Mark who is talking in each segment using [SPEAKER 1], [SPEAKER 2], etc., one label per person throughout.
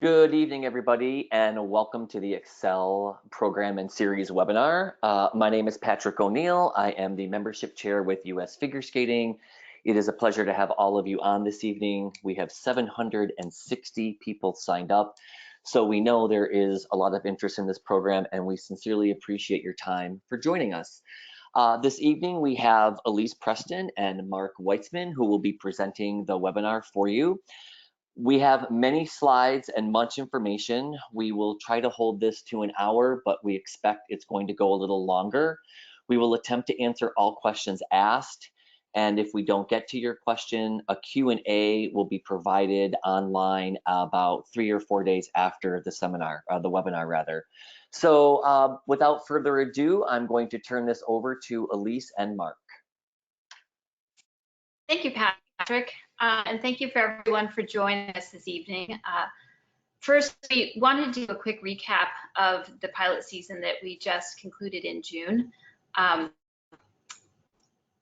[SPEAKER 1] Good evening, everybody, and welcome to the Excel program and series webinar. My name is Patrick O'Neill. I am the membership chair with US Figure Skating. It is a pleasure to have all of you on this evening. We have 760 people signed up, so we know there is a lot of interest in this program, and we sincerely appreciate your time for joining us. This evening, we have Elise Preston and Mark Weitzman, who will be presenting the webinar for you. We have many slides and much information. We will try to hold this to an hour, but we expect it's going to go a little longer. We will attempt to answer all questions asked. And if we don't get to your question, a Q&A will be provided online about 3 or 4 days after the seminar, the webinar rather. So without further ado, I'm going to turn this over to Elise and Mark.
[SPEAKER 2] Thank you, Patrick, and thank you for everyone for joining us this evening. First, we wanted to do a quick recap of the pilot season that we just concluded in June.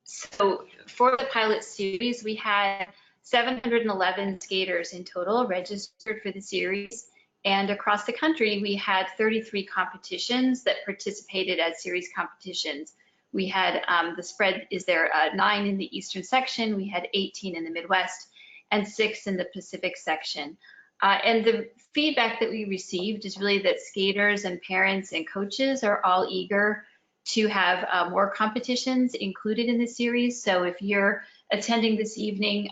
[SPEAKER 2] So for the pilot series, we had 711 skaters in total registered for the series. And across the country, we had 33 competitions that participated as series competitions. We had, the spread is there, 9 in the Eastern section, we had 18 in the Midwest, and 6 in the Pacific section. And the feedback that we received is really that skaters and parents and coaches are all eager to have more competitions included in the series. So if you're attending this evening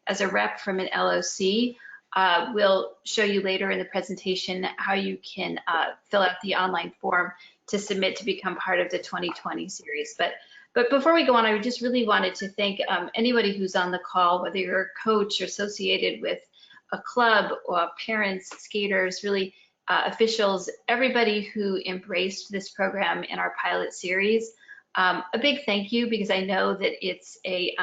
[SPEAKER 2] as a rep from an LOC, we'll show you later in the presentation how you can fill out the online form to submit to become part of the 2020 series. But before we go on, I just really wanted to thank anybody who's on the call, whether you're a coach or associated with a club or parents, skaters, really officials, everybody who embraced this program in our pilot series. A big thank you, because I know that it's a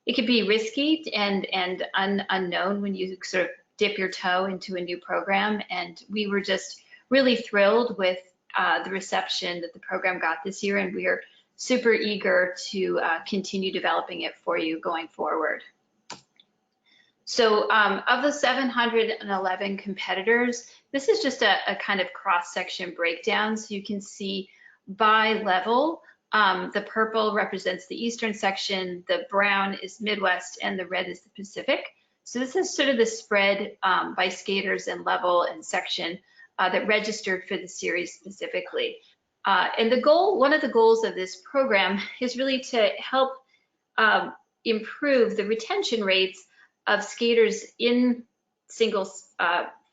[SPEAKER 2] it can be risky and unknown when you sort of dip your toe into a new program. And we were just really thrilled with the reception that the program got this year, and we are super eager to continue developing it for you going forward. So of the 711 competitors, this is just a kind of cross-section breakdown. So you can see by level, the purple represents the Eastern section, the brown is Midwest, and the red is the Pacific. So this is sort of the spread by skaters and level and section that registered for the series specifically. And the goal, one of the goals of this program is really to help improve the retention rates of skaters in singles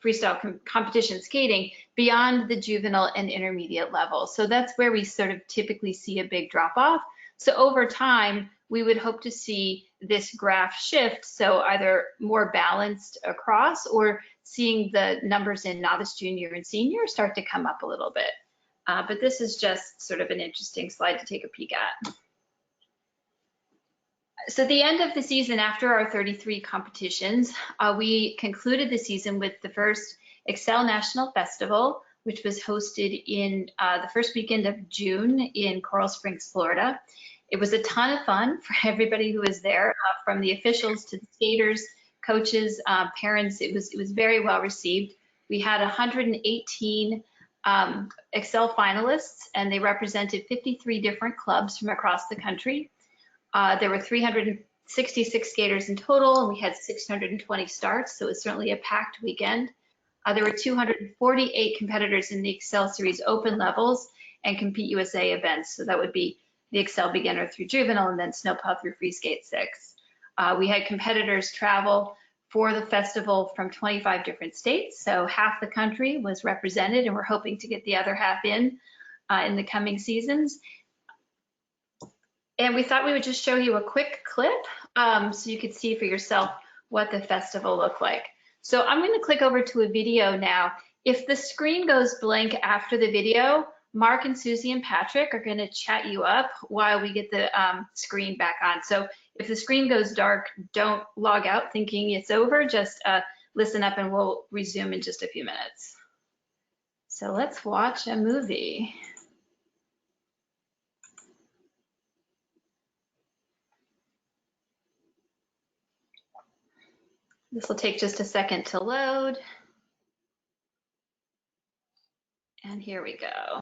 [SPEAKER 2] freestyle competition skating beyond the juvenile and intermediate level. So that's where we sort of typically see a big drop off. So over time, we would hope to see this graph shift, so either more balanced across, or seeing the numbers in novice, junior, and senior start to come up a little bit. But this is just sort of an interesting slide to take a peek at. So at the end of the season, after our 33 competitions, we concluded the season with the first Excel National Festival, which was hosted in the first weekend of June in Coral Springs, Florida. It was a ton of fun for everybody who was there, from the officials to the skaters, coaches, parents. It was very well received. We had 118 Excel finalists, and they represented 53 different clubs from across the country. There were 366 skaters in total, and we had 620 starts, so it was certainly a packed weekend. There were 248 competitors in the Excel Series Open levels and Compete USA events, so that would be the Excel Beginner through Juvenile, and then Snowplow through Free Skate 6. We had competitors travel for the festival from 25 different states, so half the country was represented, and we're hoping to get the other half in the coming seasons. And we thought we would just show you a quick clip so you could see for yourself what the festival looked like. So I'm going to click over to a video now. If the screen goes blank after the video, Mark and Susie and Patrick are going to chat you up while we get the screen back on. So if the screen goes dark, don't log out thinking it's over. Just listen up and we'll resume in just a few minutes. So let's watch a movie. This will take just a second to load. And here we go.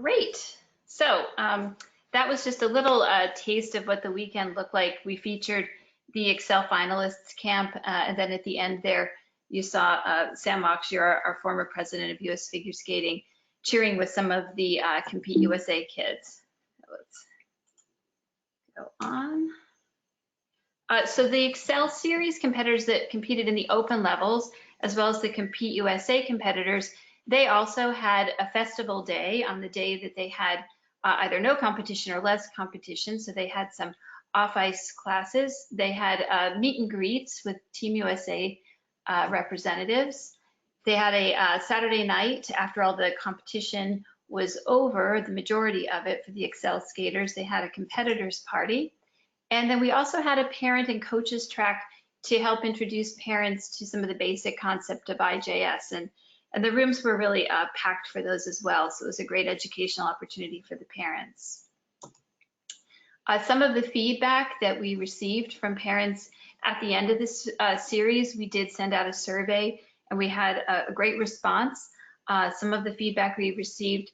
[SPEAKER 2] Great. So that was just a little taste of what the weekend looked like. We featured the Excel finalists camp, and then at the end there, you saw Sam Mokshier, our former president of US Figure Skating, cheering with some of the Compete USA kids. Let's go on. So the Excel series competitors that competed in the open levels, as well as the Compete USA competitors, they also had a festival day on the day that they had either no competition or less competition. So they had some off-ice classes. They had meet and greets with Team USA representatives. They had a Saturday night after all the competition was over, the majority of it for the Excel skaters. They had a competitors party. And then we also had a parent and coaches track to help introduce parents to some of the basic concept of IJS. And the rooms were really packed for those as well. So it was a great educational opportunity for the parents. Some of the feedback that we received from parents at the end of this series, we did send out a survey and we had a great response. Some of the feedback we received,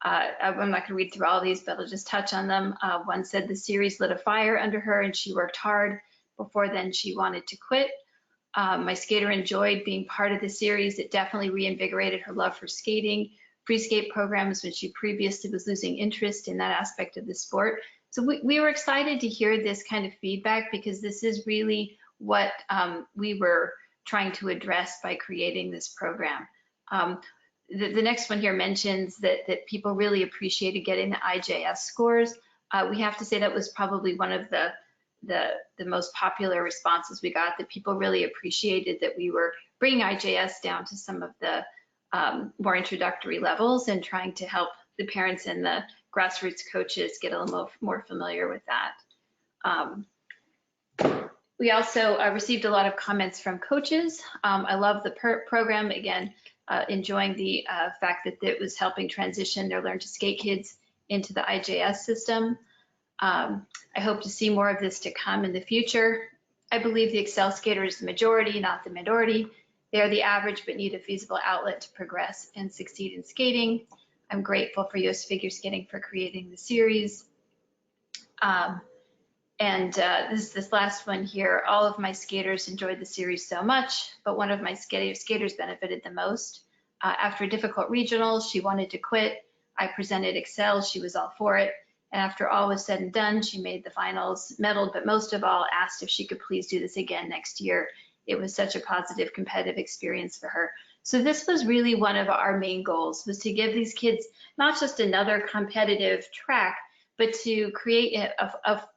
[SPEAKER 2] I'm not going to read through all these, but I'll just touch on them. One said the series lit a fire under her and she worked hard. Before then, she wanted to quit. My skater enjoyed being part of the series. It definitely reinvigorated her love for skating, free skate programs when she previously was losing interest in that aspect of the sport. So we were excited to hear this kind of feedback because this is really what we were trying to address by creating this program. The next one here mentions that people really appreciated getting the IJS scores. We have to say that was probably one of the most popular responses we got, that people really appreciated that we were bringing IJS down to some of the more introductory levels and trying to help the parents and the grassroots coaches get a little more familiar with that. We also received a lot of comments from coaches. I love the program, again, enjoying the fact that it was helping transition their Learn to Skate kids into the IJS system. I hope to see more of this to come in the future. I believe the Excel skater is the majority, not the minority. They are the average but need a feasible outlet to progress and succeed in skating. I'm grateful for US Figure Skating for creating the series. This last one here, all of my skaters enjoyed the series so much, but one of my skaters benefited the most. After a difficult regional, she wanted to quit. I presented Excel, she was all for it. And after all was said and done, she made the finals, medaled, but most of all asked if she could please do this again next year. It was such a positive competitive experience for her. So this was really one of our main goals, was to give these kids not just another competitive track, but to create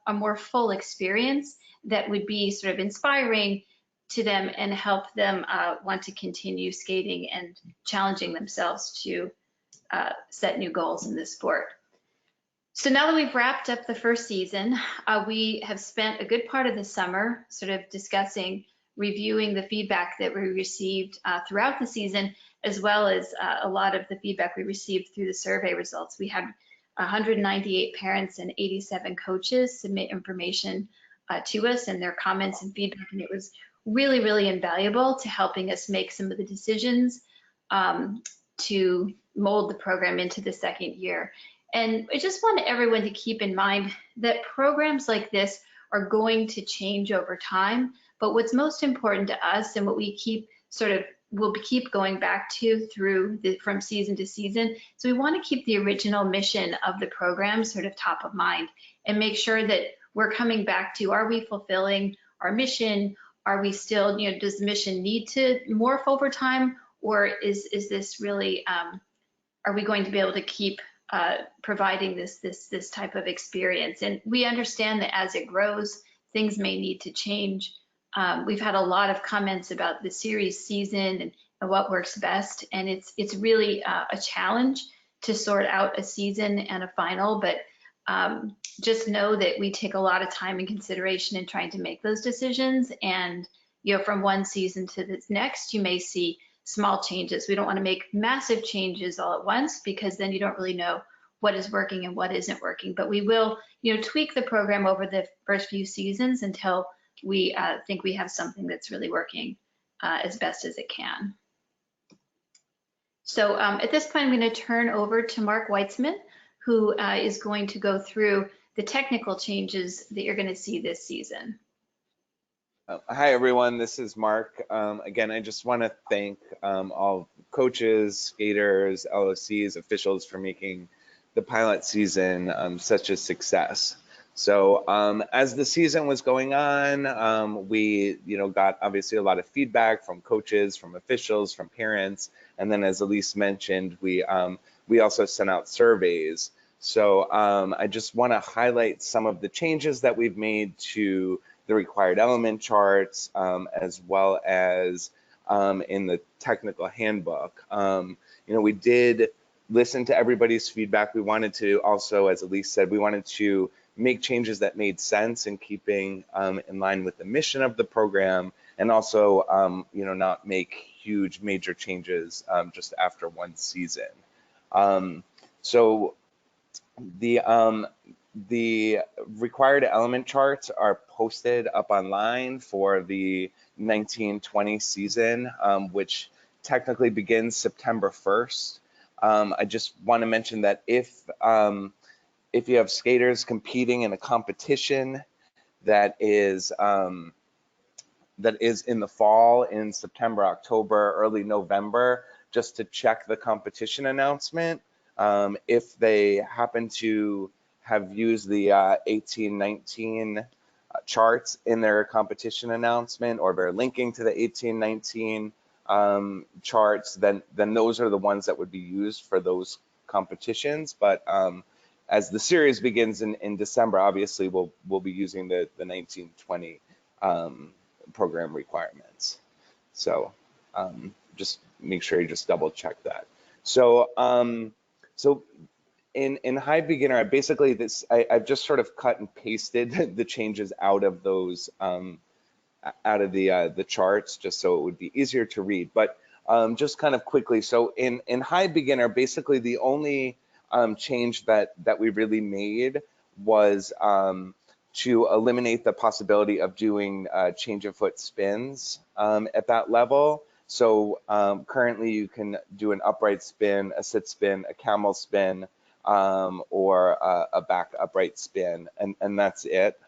[SPEAKER 2] a more full experience that would be sort of inspiring, to them and help them want to continue skating and challenging themselves to set new goals in this sport. So now that we've wrapped up the first season, we have spent a good part of the summer sort of discussing, reviewing the feedback that we received throughout the season, as well as a lot of the feedback we received through the survey results. We had 198 parents and 87 coaches submit information to us and their comments and feedback, and it was really, really invaluable to helping us make some of the decisions to mold the program into the second year. And I just want everyone to keep in mind that programs like this are going to change over time, but what's most important to us and what we keep we'll keep going back to from season to season. So we want to keep the original mission of the program sort of top of mind and make sure that we're coming back to, are we fulfilling our mission? Are we still, does the mission need to morph over time? Or is this really, are we going to be able to keep providing this type of experience? And we understand that as it grows, things may need to change. We've had a lot of comments about the series season and what works best, and it's really a challenge to sort out a season and a final, but just know that we take a lot of time and consideration in trying to make those decisions. And from one season to the next, you may see small changes. We don't want to make massive changes all at once, because then you don't really know what is working and what isn't working. But we will, tweak the program over the first few seasons until we think we have something that's really working as best as it can. So at this point, I'm going to turn over to Mark Weitzman, who is going to go through the technical changes that you're going to see this season.
[SPEAKER 3] Hi, everyone. This is Mark. Again, I just want to thank all coaches, skaters, LOCs, officials for making the pilot season such a success. So as the season was going on, we got obviously a lot of feedback from coaches, from officials, from parents, and then as Elise mentioned, we also sent out surveys. So I just want to highlight some of the changes that we've made to the required element charts, as well as in the technical handbook. We did listen to everybody's feedback. We wanted to also, as Elise said, we wanted to make changes that made sense in keeping in line with the mission of the program, and also, not make huge major changes just after one season. So the required element charts are posted up online for the 19-20 season, which technically begins September 1st. I just want to mention that if you have skaters competing in a competition that is in the fall, in September, October, early November, just to check the competition announcement. If they happen to have used the 18-19 charts in their competition announcement, or they're linking to the 18-19 charts, then those are the ones that would be used for those competitions. But as the series begins in December, obviously we'll be using the 19-20 program requirements. So just make sure you just double check that. So in high beginner, basically I've just sort of cut and pasted the changes out of those out of the charts, just so it would be easier to read. But just kind of quickly, so in high beginner, basically the only change that we really made was to eliminate the possibility of doing change of foot spins at that level. So currently you can do an upright spin, a sit spin, a camel spin, or a back upright spin, and that's it.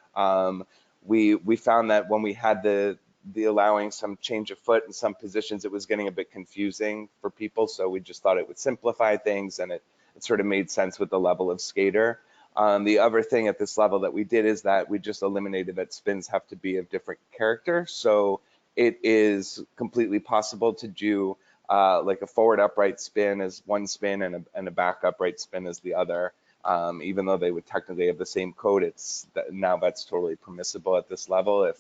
[SPEAKER 3] We found that when we had the allowing some change of foot in some positions, it was getting a bit confusing for people, so we just thought it would simplify things, and it sort of made sense with the level of skater. The other thing at this level that we did is that we just eliminated that spins have to be of different character, so it is completely possible to do like a forward upright spin as one spin and a back upright spin as the other. Even though they would technically have the same code, now that's totally permissible at this level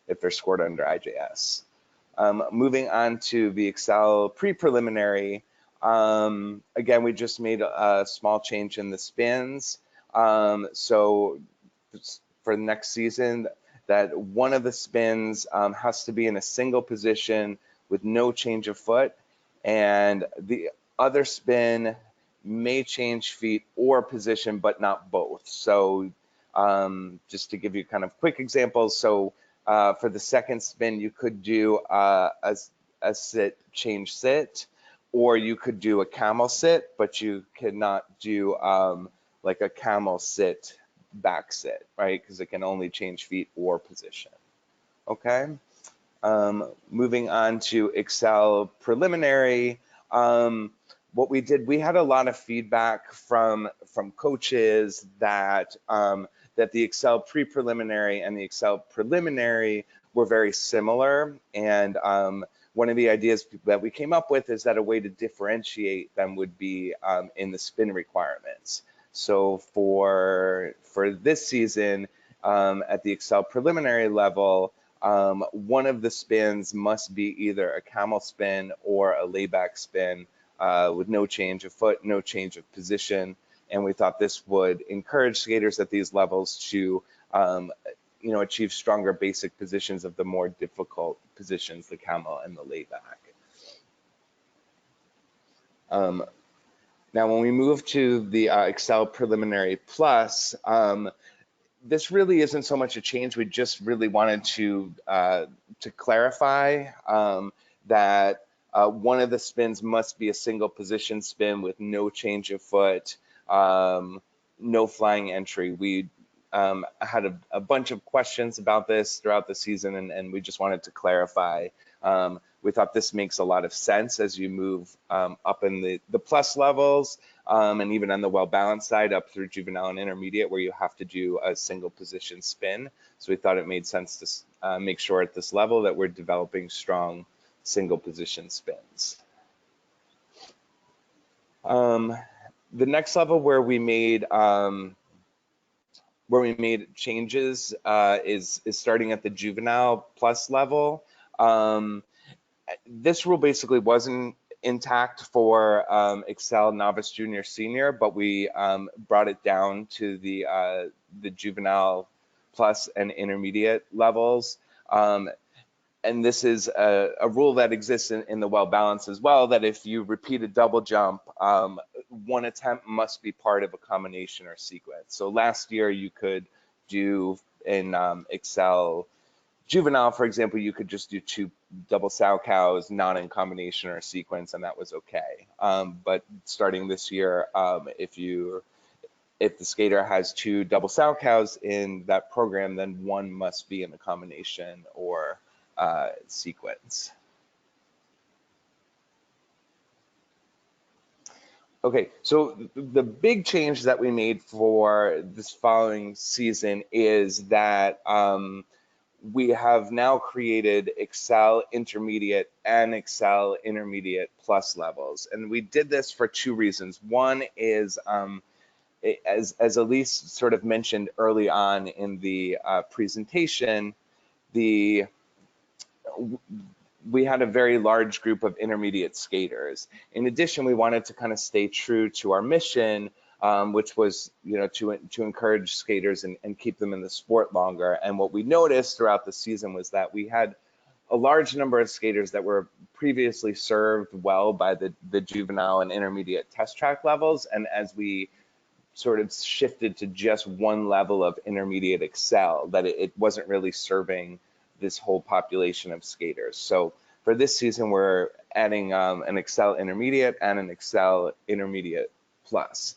[SPEAKER 3] if they're scored under IJS. Moving on to the Excel pre-preliminary, again, we just made a small change in the spins. So for the next season, that one of the spins has to be in a single position with no change of foot, and the other spin may change feet or position, but not both. So just to give you kind of quick examples, so for the second spin, you could do a sit, change sit, or you could do a camel sit, but you could not do like a camel sit, back sit, right? Because it can only change feet or position. Okay. Moving on to Excel preliminary. What we did, we had a lot of feedback from coaches that that the Excel pre-preliminary and the Excel preliminary were very similar. And one of the ideas that we came up with is that a way to differentiate them would be in the spin requirements. So for this season, at the Excel preliminary level, one of the spins must be either a camel spin or a layback spin with no change of foot, no change of position. And we thought this would encourage skaters at these levels to achieve stronger basic positions of the more difficult positions, the camel and the layback. Now, when we move to the Excel Preliminary Plus, this really isn't so much a change. We just really wanted to clarify that one of the spins must be a single position spin with no change of foot, no flying entry. We had a bunch of questions about this throughout the season, and we just wanted to clarify. We thought this makes a lot of sense as you move up in the plus levels, and even on the well-balanced side up through juvenile and intermediate, where you have to do a single position spin. So we thought it made sense to make sure at this level that we're developing strong single position spins. The next level where we made changes is starting at the juvenile plus level. This rule basically wasn't intact for Excel Novice Junior Senior, but we brought it down to the juvenile plus and intermediate levels. And this is a rule that exists in the well balance as well, that if you repeat a double jump, one attempt must be part of a combination or sequence. So last year you could do in Excel Juvenile, for example, you could just do 2 double sow cows, not in combination or sequence, and that was okay. But starting this year, if the skater has 2 double sow cows in that program, then one must be in a combination or sequence. Okay, so the big change that we made for this following season is that we have now created Excel Intermediate and Excel Intermediate Plus levels. And we did this for 2 reasons. One is, as Elise sort of mentioned early on in the presentation, we had a very large group of intermediate skaters. In addition, we wanted to kind of stay true to our mission, which was, to encourage skaters and keep them in the sport longer. And what we noticed throughout the season was that we had a large number of skaters that were previously served well by the juvenile and intermediate test track levels. And as we sort of shifted to just one level of intermediate Excel, that it wasn't really serving this whole population of skaters. So for this season, we're adding an Excel Intermediate and an Excel Intermediate Plus.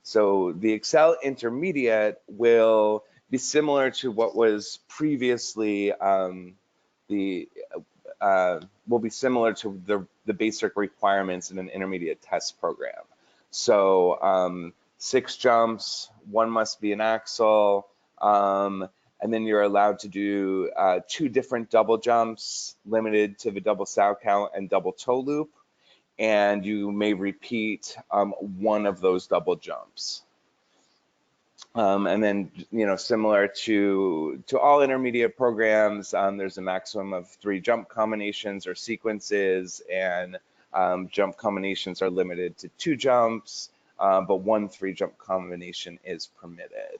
[SPEAKER 3] So the Excel Intermediate will be similar to what was previously will be similar to the basic requirements in an intermediate test program. So 6 jumps, 1 must be an axel, and then you're allowed to do 2 different double jumps limited to the double sow count and double toe loop. And you may repeat 1 of those double jumps. And then, similar to all intermediate programs, there's a maximum of 3 jump combinations or sequences, and jump combinations are limited to 2 jumps, but 1 3-jump combination is permitted.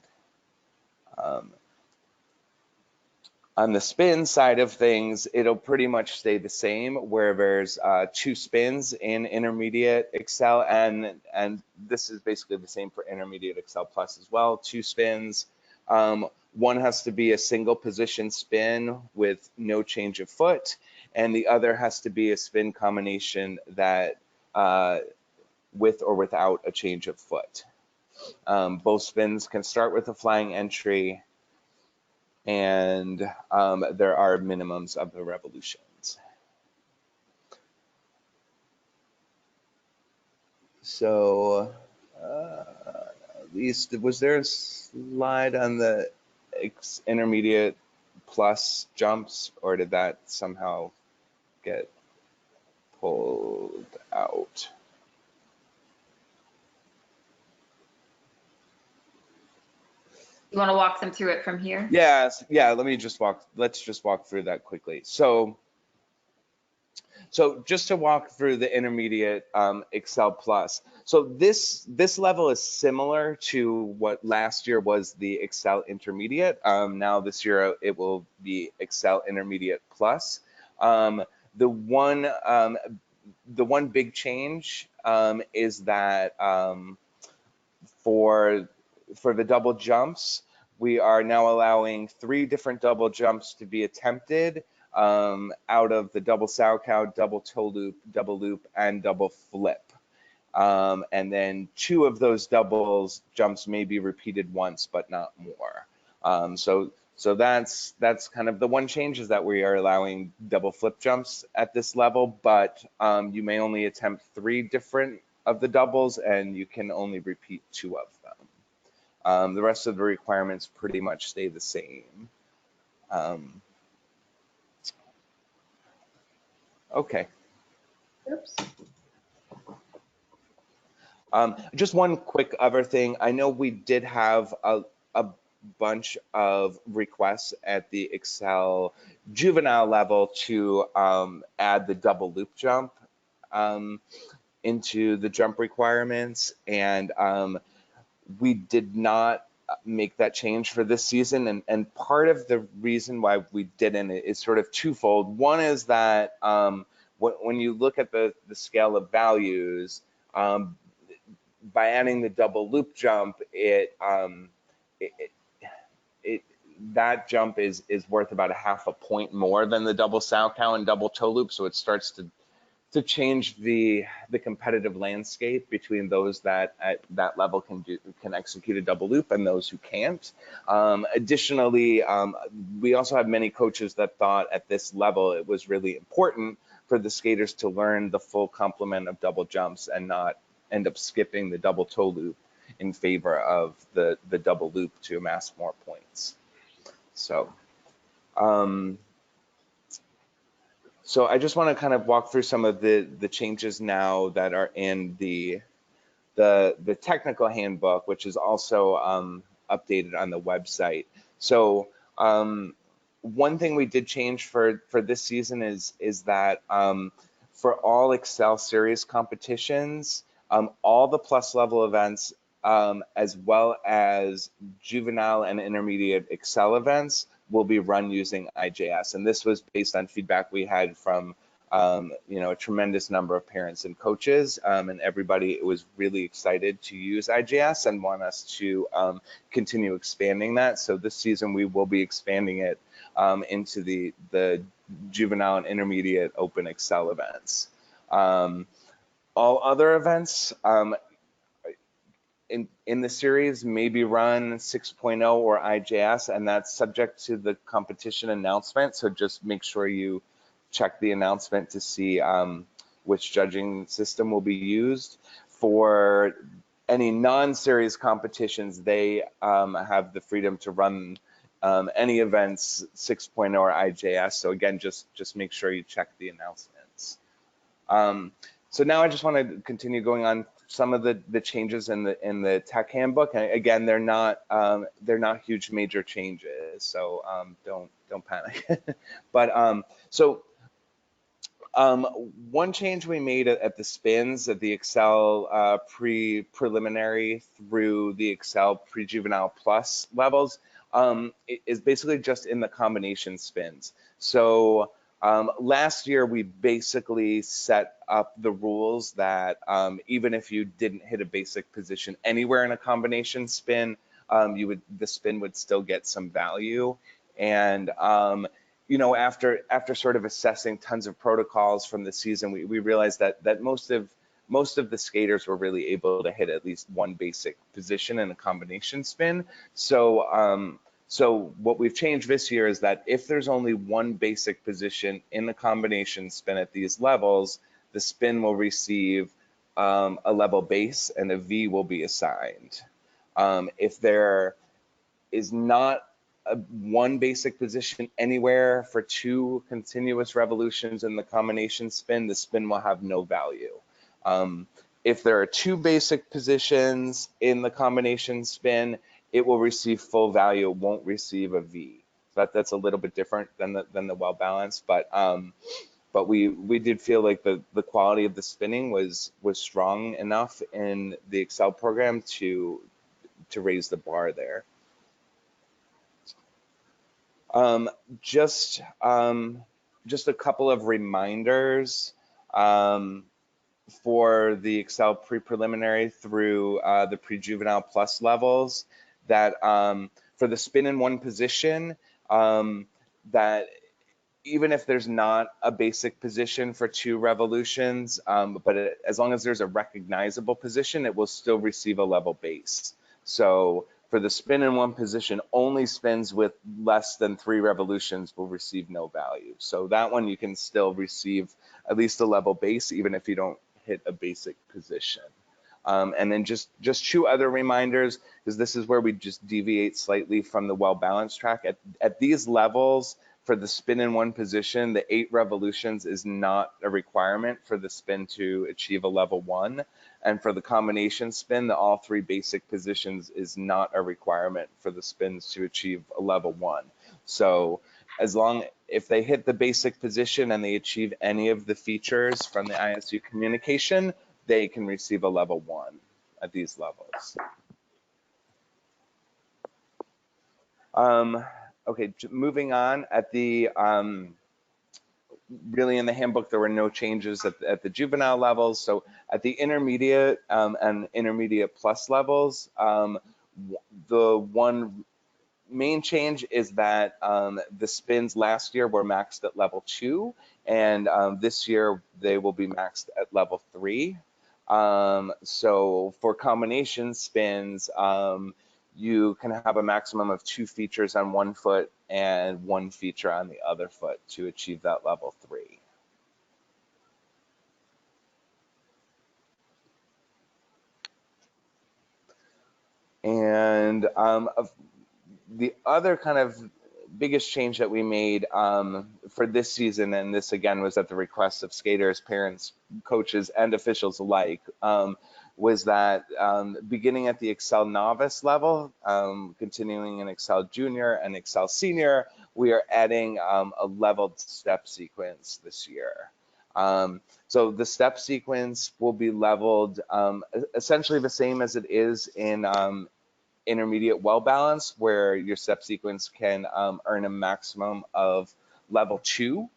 [SPEAKER 3] On the spin side of things, it'll pretty much stay the same, where there's 2 spins in Intermediate Excel, and this is basically the same for Intermediate Excel Plus as well, 2 spins. One has to be a single position spin with no change of foot, and the other has to be a spin combination that with or without a change of foot. Both spins can start with a flying entry, and there are minimums of the revolutions. So at least, was there a slide on the Intermediate Plus jumps, or did that somehow get pulled out?
[SPEAKER 2] You want to walk them through it from here?
[SPEAKER 3] Yes, yeah, let's just walk through that quickly. So just to walk through the Intermediate Excel Plus. So this level is similar to what last year was the Excel Intermediate. Now this year it will be Excel Intermediate Plus. The one big change is that for the double jumps, we are now allowing 3 different double jumps to be attempted out of the double Salchow, double toe loop, double loop, and double flip. And then 2 of those doubles jumps may be repeated once, but not more. So that's kind of the one change, is that we are allowing double flip jumps at this level, but you may only attempt 3 different of the doubles, and you can only repeat 2 of them. The rest of the requirements pretty much stay the same. Okay.
[SPEAKER 2] Oops.
[SPEAKER 3] Just one quick other thing. I know we did have a bunch of requests at the Excel juvenile level to add the double loop jump into the jump requirements, and we did not make that change for this season, and part of the reason why we didn't is sort of twofold. One is that when you look at the scale of values, by adding the double loop jump, that jump is worth about 0.5 point more than the double Salchow and double toe loop, so it starts to change the competitive landscape between those that at that level can execute a double loop and those who can't. Additionally, we also have many coaches that thought at this level it was really important for the skaters to learn the full complement of double jumps and not end up skipping the double toe loop in favor of the double loop to amass more points. So so I just want to kind of walk through some of the changes now that are in the technical handbook, which is also updated on the website. So one thing we did change for this season is that for all Excel series competitions, all the plus level events, as well as juvenile and intermediate Excel events, will be run using IJS. And this was based on feedback we had from a tremendous number of parents and coaches, and everybody was really excited to use IJS and want us to continue expanding that. So this season we will be expanding it into the juvenile and intermediate open Excel events. All other events in the series may be run 6.0 or IJS, and that's subject to the competition announcement. So just make sure you check the announcement to see which judging system will be used. For any non-series competitions, they have the freedom to run any events 6.0 or IJS. So again, just make sure you check the announcements. So now I just want to continue going on some of the changes in the tech handbook. And again, they're not huge major changes, so don't panic. But one change we made at the spins at the Excel preliminary through the Excel pre-juvenile plus levels is basically just in the combination spins. So last year we basically set up the rules that even if you didn't hit a basic position anywhere in a combination spin, the spin would still get some value. And you know, after sort of assessing tons of protocols from the season, we realized that most of the skaters were really able to hit at least one basic position in a combination spin. So so what we've changed this year is that if there's only one basic position in the combination spin at these levels, the spin will receive a level base and a V will be assigned. If there is not one basic position anywhere for 2 continuous revolutions in the combination spin, the spin will have no value. If there are 2 basic positions in the combination spin, it will receive full value, it won't receive a V. So that's a little bit different than the well balanced, but we did feel like the quality of the spinning was strong enough in the Excel program to raise the bar there. Just a couple of reminders for the Excel pre-preliminary through the pre-juvenile plus levels, that for the spin in one position, that even if there's not a basic position for 2 revolutions, but as long as there's a recognizable position, it will still receive a level base. So for the spin in one position, only spins with less than 3 revolutions will receive no value. So that one you can still receive at least a level base, even if you don't hit a basic position. And then just 2 other reminders, because this is where we just deviate slightly from the well-balanced track. At these levels, for the spin in one position, the 8 revolutions is not a requirement for the spin to achieve a level 1. And for the combination spin, the all 3 basic positions is not a requirement for the spins to achieve a level 1. So if they hit the basic position and they achieve any of the features from the ISU communication, they can receive a level 1 at these levels. Okay, moving on, at the really in the handbook there were no changes at the juvenile levels. So at the intermediate and intermediate plus levels, the one main change is that the spins last year were maxed at level 2, and this year they will be maxed at level 3. So for combination spins, you can have a maximum of 2 features on one foot and 1 feature on the other foot to achieve that level 3. And the other kind of biggest change that we made for this season, and this again was at the request of skaters, parents, coaches, and officials alike, was that beginning at the Excel novice level, continuing in Excel junior and Excel senior, we are adding a leveled step sequence this year. So the step sequence will be leveled essentially the same as it is in intermediate well balance, where your step sequence can earn a maximum of level 2,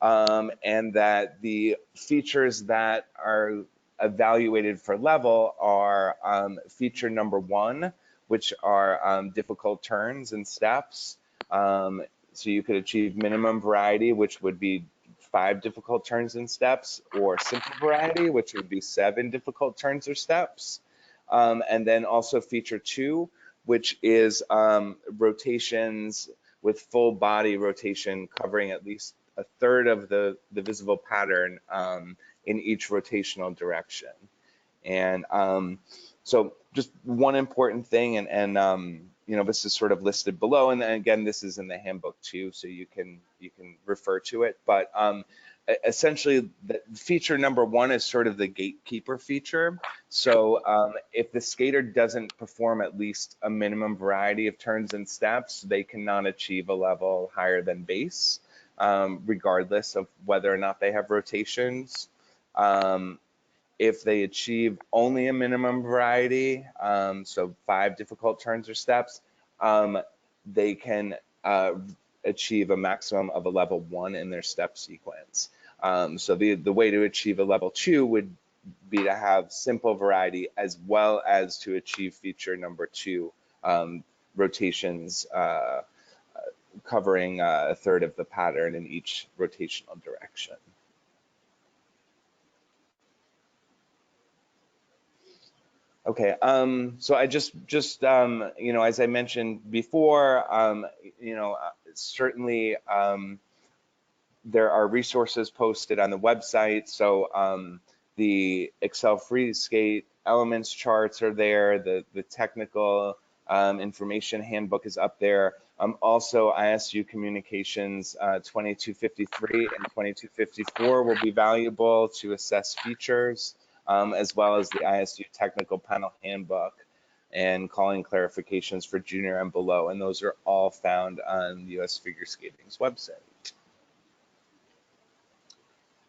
[SPEAKER 3] and that the features that are evaluated for level are feature number 1, which are difficult turns and steps. So you could achieve minimum variety, which would be 5 difficult turns and steps, or simple variety, which would be 7 difficult turns or steps. And then also feature 2, which is rotations with full body rotation covering at least a third of the visible pattern in each rotational direction. And so just one important thing, and you know, this is sort of listed below, and again, this is in the handbook too, so you can refer to it. But essentially the feature number one is sort of the gatekeeper feature. So if the skater doesn't perform at least a minimum variety of turns and steps, they cannot achieve a level higher than base, regardless of whether or not they have rotations. If they achieve only a minimum variety, so 5 difficult turns or steps, they can achieve a maximum of a level 1 in their step sequence. So the way to achieve a level 2 would be to have simple variety as well as to achieve feature number 2, rotations covering a third of the pattern in each rotational direction. Okay, so I just you know, as I mentioned before, you know, certainly there are resources posted on the website. So the Excel free skate elements charts are there. The technical information handbook is up there. Also, ISU Communications 2253 and 2254 will be valuable to assess features, as well as the ISU Technical Panel Handbook and calling clarifications for junior and below. And those are all found on US Figure Skating's website.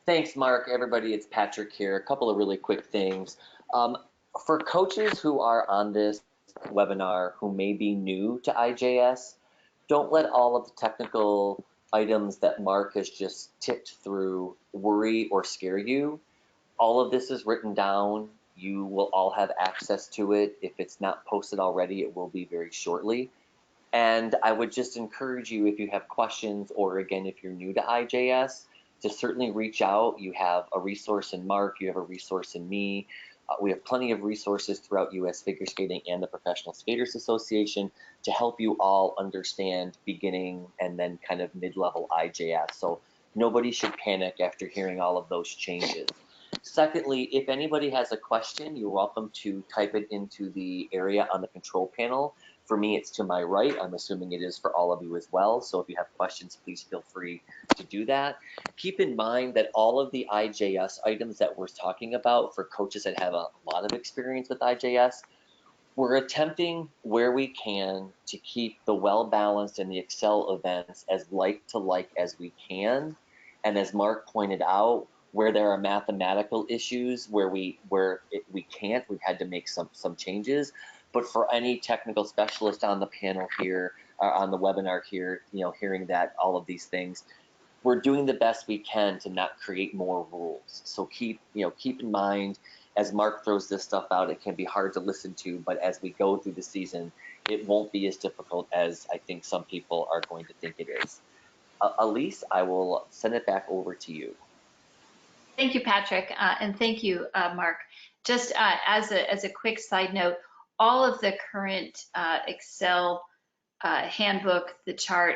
[SPEAKER 1] Thanks, Mark. Everybody, it's Patrick here. A couple of really quick things. For coaches who are on this webinar who may be new to IJS, don't let all of the technical items that Mark has just ticked through worry or scare you. All of this is written down. You will all have access to it. If it's not posted already, it will be very shortly. And I would just encourage you, if you have questions, or again, if you're new to IJS, to certainly reach out. You have a resource in Mark, you have a resource in me. We have plenty of resources throughout US Figure Skating and the Professional Skaters Association to help you all understand beginning and then kind of mid-level IJS. So nobody should panic after hearing all of those changes. Secondly, if anybody has a question, you're welcome to type it into the area on the control panel. For me, it's to my right. I'm assuming it is for all of you as well. So if you have questions, please feel free to do that. Keep in mind that all of the IJS items that we're talking about for coaches that have a lot of experience with IJS, we're attempting where we can to keep the well-balanced and the Excel events as like to like as we can. And as Mark pointed out, where there are mathematical issues where we can't, we've had to make some changes. But for any technical specialist on the panel here, on the webinar here, you know, hearing that all of these things, we're doing the best we can to not create more rules. So keep in mind, as Mark throws this stuff out, it can be hard to listen to, but as we go through the season, it won't be as difficult as I think some people are going to think it is. Elise, I will send it back over to you.
[SPEAKER 2] Thank you, Patrick, and thank you, Mark. Just as a quick side note, all of the current Excel handbook, the chart,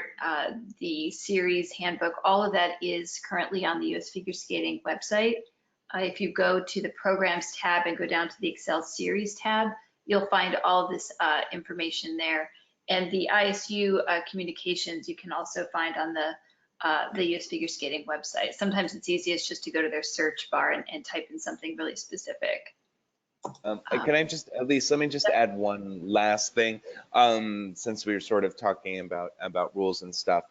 [SPEAKER 2] the series handbook, all of that is currently on the US Figure Skating website. If you go to the Programs tab and go down to the Excel Series tab, you'll find all of this information there. And the ISU communications you can also find on the US Figure Skating website. Sometimes it's easiest just to go to their search bar and type in something really specific.
[SPEAKER 3] Can I just, at least, let me just add one last thing, since we were sort of talking about rules and stuff.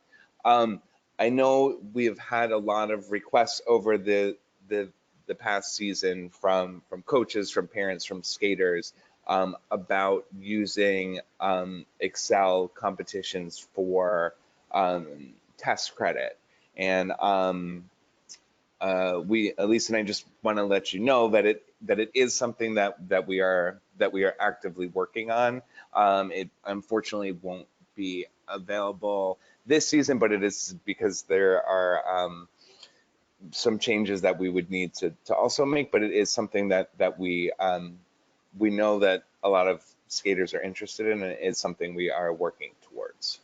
[SPEAKER 3] I know we have had a lot of requests over the past season from coaches, from parents, from skaters, about using Excel competitions for test credit. And Elise and I just want to let you know that it is something that we are actively working on. It unfortunately won't be available this season, but it is because there are some changes that we would need to also make. But it is something that we know that a lot of skaters are interested in, and it is something we are working towards.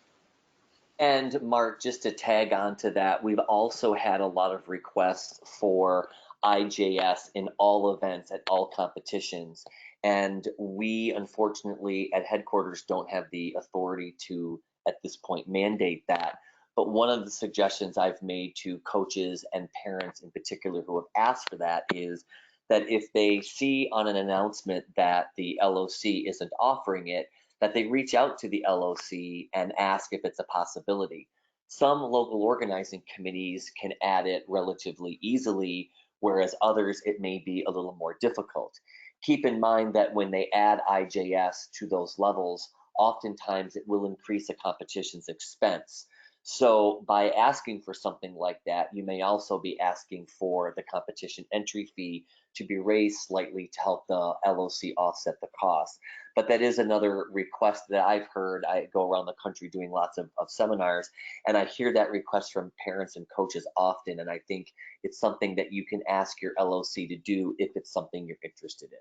[SPEAKER 1] And Mark, just to tag on to that, we've also had a lot of requests for IJS in all events at all competitions. And we, unfortunately, at headquarters don't have the authority to, at this point, mandate that. But one of the suggestions I've made to coaches and parents in particular who have asked for that is that if they see on an announcement that the LOC isn't offering it, that they reach out to the LOC and ask if it's a possibility. Some local organizing committees can add it relatively easily, whereas others it may be a little more difficult. Keep in mind that when they add IJS to those levels, oftentimes it will increase a competition's expense. So by asking for something like that, you may also be asking for the competition entry fee to be raised slightly to help the LOC offset the cost. But that is another request that I've heard. I go around the country doing lots of seminars, and I hear that request from parents and coaches often, and I think it's something that you can ask your LOC to do if it's something you're interested in.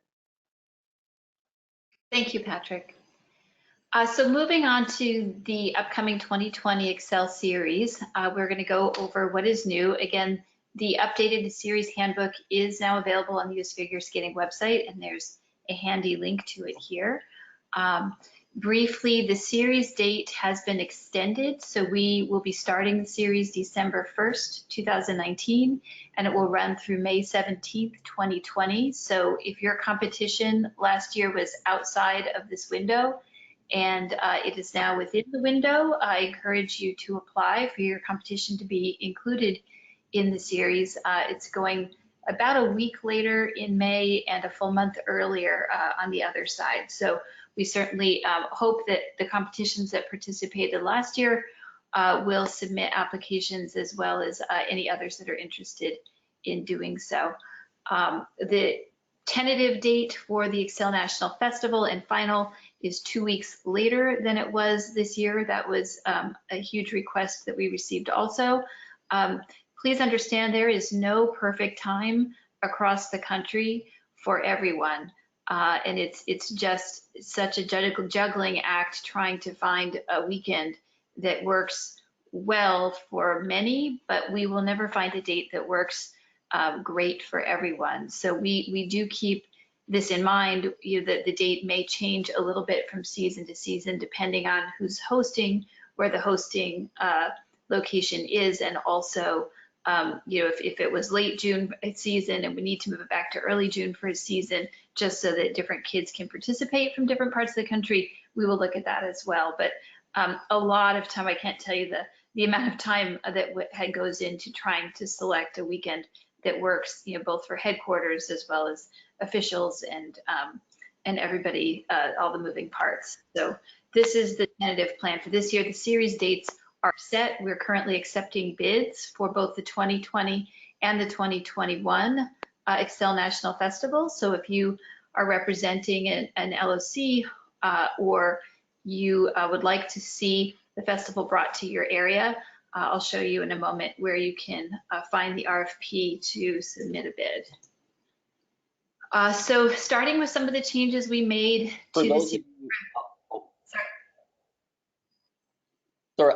[SPEAKER 2] Thank you, Patrick. So moving on to the upcoming 2020 Excel series, we're going to go over what is new. Again, the updated series handbook is now available on the US Figure Skating website, and there's a handy link to it here. Briefly, the series date has been extended, so we will be starting the series December 1st, 2019, and it will run through May 17th, 2020. So if your competition last year was outside of this window, and it is now within the window, I encourage you to apply for your competition to be included in the series. It's going about a week later in May and a full month earlier on the other side. So we certainly hope that the competitions that participated last year will submit applications, as well as any others that are interested in doing so. The tentative date for the Excel National Festival and Final is 2 weeks later than it was this year. That was a huge request that we received also. Please understand there is no perfect time across the country for everyone. And it's just such a juggling act trying to find a weekend that works well for many, but we will never find a date that works great for everyone. So we do keep this in mind, that the date may change a little bit from season to season, depending on who's hosting, where the hosting location is, and also if it was late June season and we need to move it back to early June for a season, just so that different kids can participate from different parts of the country, we will look at that as well. But a lot of time, I can't tell you the amount of time that goes into trying to select a weekend that works, both for headquarters as well as officials and everybody, all the moving parts. So this is the tentative plan for this year. The series dates are set. We're currently accepting bids for both the 2020 and the 2021 Excel National Festival. So if you are representing an LOC or you would like to see the festival brought to your area, I'll show you in a moment where you can find the RFP to submit a bid. So starting with some of the changes we made to the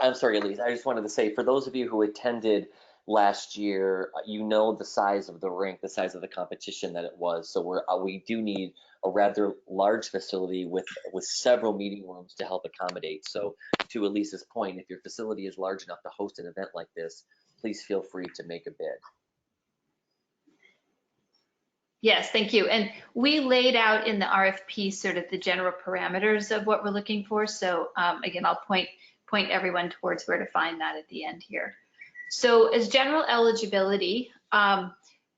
[SPEAKER 1] I'm sorry, Elise. I just wanted to say, for those of you who attended last year, you know the size of the rink, the size of the competition that it was. So we do need a rather large facility with several meeting rooms to help accommodate. So to Elise's point, if your facility is large enough to host an event like this, please feel free to make a bid.
[SPEAKER 2] Yes, thank you. And we laid out in the RFP sort of the general parameters of what we're looking for. So again, I'll point everyone towards where to find that at the end here. So as general eligibility,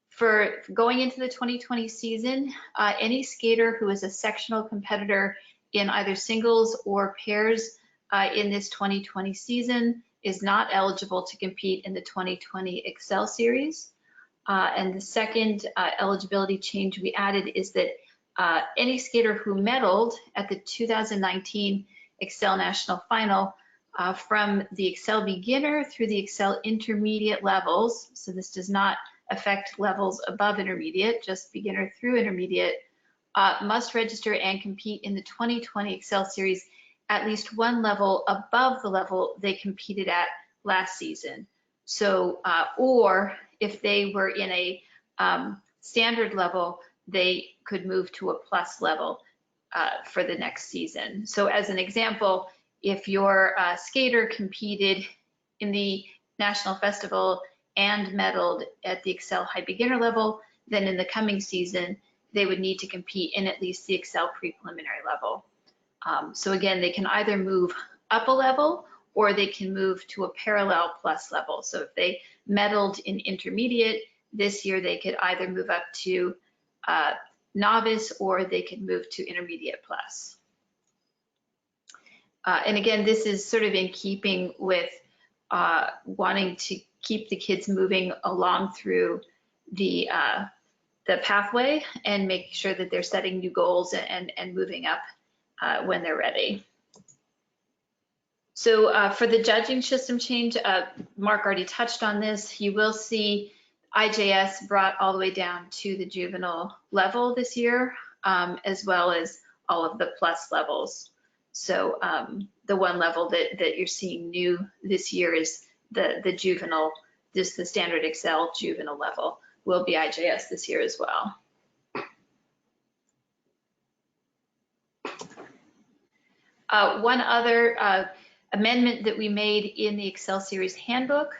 [SPEAKER 2] for going into the 2020 season, any skater who is a sectional competitor in either singles or pairs in this 2020 season is not eligible to compete in the 2020 Excel Series. And the second eligibility change we added is that any skater who medaled at the 2019 Excel National Final from the Excel Beginner through the Excel Intermediate levels, so this does not affect levels above intermediate, just beginner through intermediate, must register and compete in the 2020 Excel Series at least one level above the level they competed at last season. So, or if they were in a standard level, they could move to a plus level for the next season. So as an example, if your skater competed in the national festival and medaled at the Excel High Beginner level, then in the coming season, they would need to compete in at least the Excel Pre-Preliminary level. So again, they can either move up a level or they can move to a parallel plus level. So if they medaled in intermediate this year, they could either move up to novice or they could move to intermediate plus. And again, this is sort of in keeping with wanting to keep the kids moving along through the pathway and make sure that they're setting new goals and moving up when they're ready. So for the judging system change, Mark already touched on this. You will see IJS brought all the way down to the juvenile level this year, as well as all of the plus levels. So the one level that you're seeing new this year is the juvenile, just the standard Excel juvenile level will be IJS this year as well. One other amendment that we made in the Excel series handbook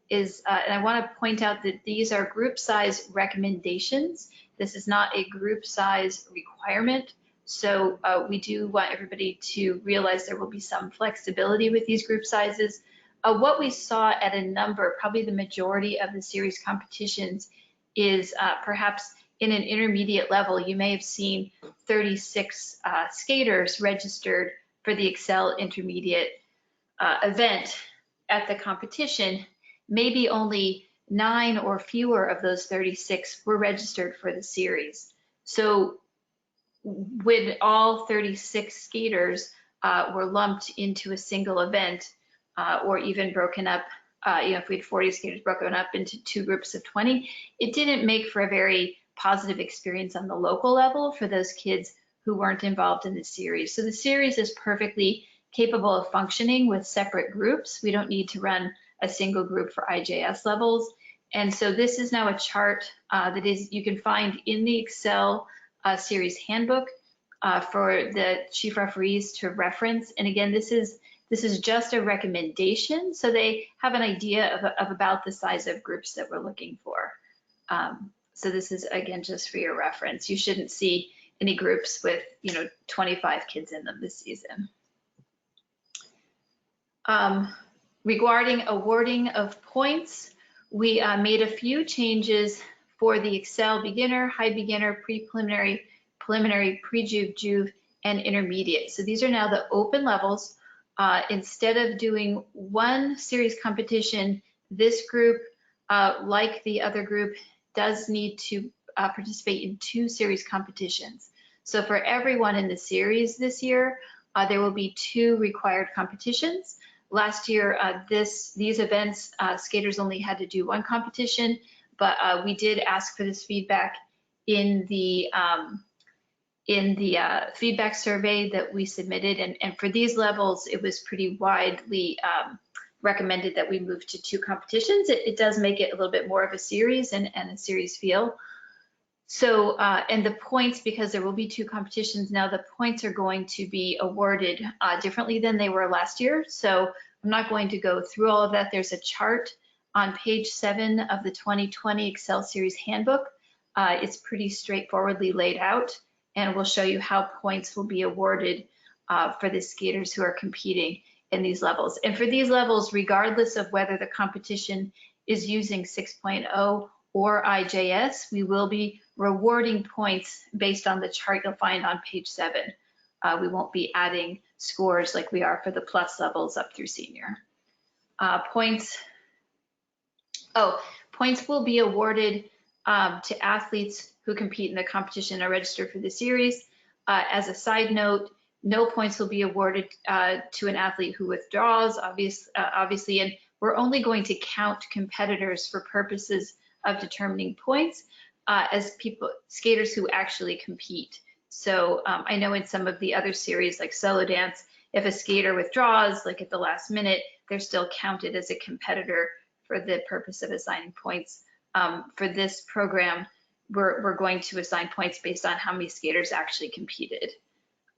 [SPEAKER 2] is, and I want to point out that these are group size recommendations. This is not a group size requirement. So we do want everybody to realize there will be some flexibility with these group sizes. What we saw at a number, probably the majority of the series competitions, is perhaps in an intermediate level, you may have seen 36 skaters registered for the Excel intermediate event at the competition. Maybe only 9 or fewer of those 36 were registered for the series. So when all 36 skaters were lumped into a single event, or even broken up, if we had 40 skaters broken up into 2 groups of 20, it didn't make for a very positive experience on the local level for those kids who weren't involved in the series. So the series is perfectly capable of functioning with separate groups. We don't need to run a single group for IJS levels. And so this is now a chart that you can find in the Excel series handbook for the chief referees to reference. And again, this is just a recommendation, so they have an idea of about the size of groups that we're looking for. So this is, again, just for your reference. You shouldn't see any groups with 25 kids in them this season. Regarding awarding of points, we made a few changes for the Excel beginner, high beginner, pre-preliminary, preliminary, pre-juve, juve, and intermediate. So these are now the open levels. Instead of doing one series competition, this group, like the other group, does need to participate in 2 series competitions. So for everyone in the series this year, there will be 2 required competitions. Last year, these events, skaters only had to do 1 competition, but we did ask for this feedback in the feedback survey that we submitted, and for these levels, it was pretty widely recommended that we move to 2 competitions. It does make it a little bit more of a series and a series feel. So, and the points, because there will be 2 competitions now, the points are going to be awarded differently than they were last year. So I'm not going to go through all of that. There's a chart on page 7 of the 2020 Excel series handbook. It's pretty straightforwardly laid out, and we'll show you how points will be awarded for the skaters who are competing in these levels. And for these levels, regardless of whether the competition is using 6.0 or IJS, we will be rewarding points based on the chart you'll find on page 7. We won't be adding scores like we are for the plus levels up through senior. Points will be awarded to athletes who compete in the competition and are registered for the series. As a side note, no points will be awarded to an athlete who withdraws, obviously, and we're only going to count competitors for purposes of determining points as skaters who actually compete. So I know in some of the other series like solo dance, if a skater withdraws, like at the last minute, they're still counted as a competitor for the purpose of assigning points. For this program, we're going to assign points based on how many skaters actually competed.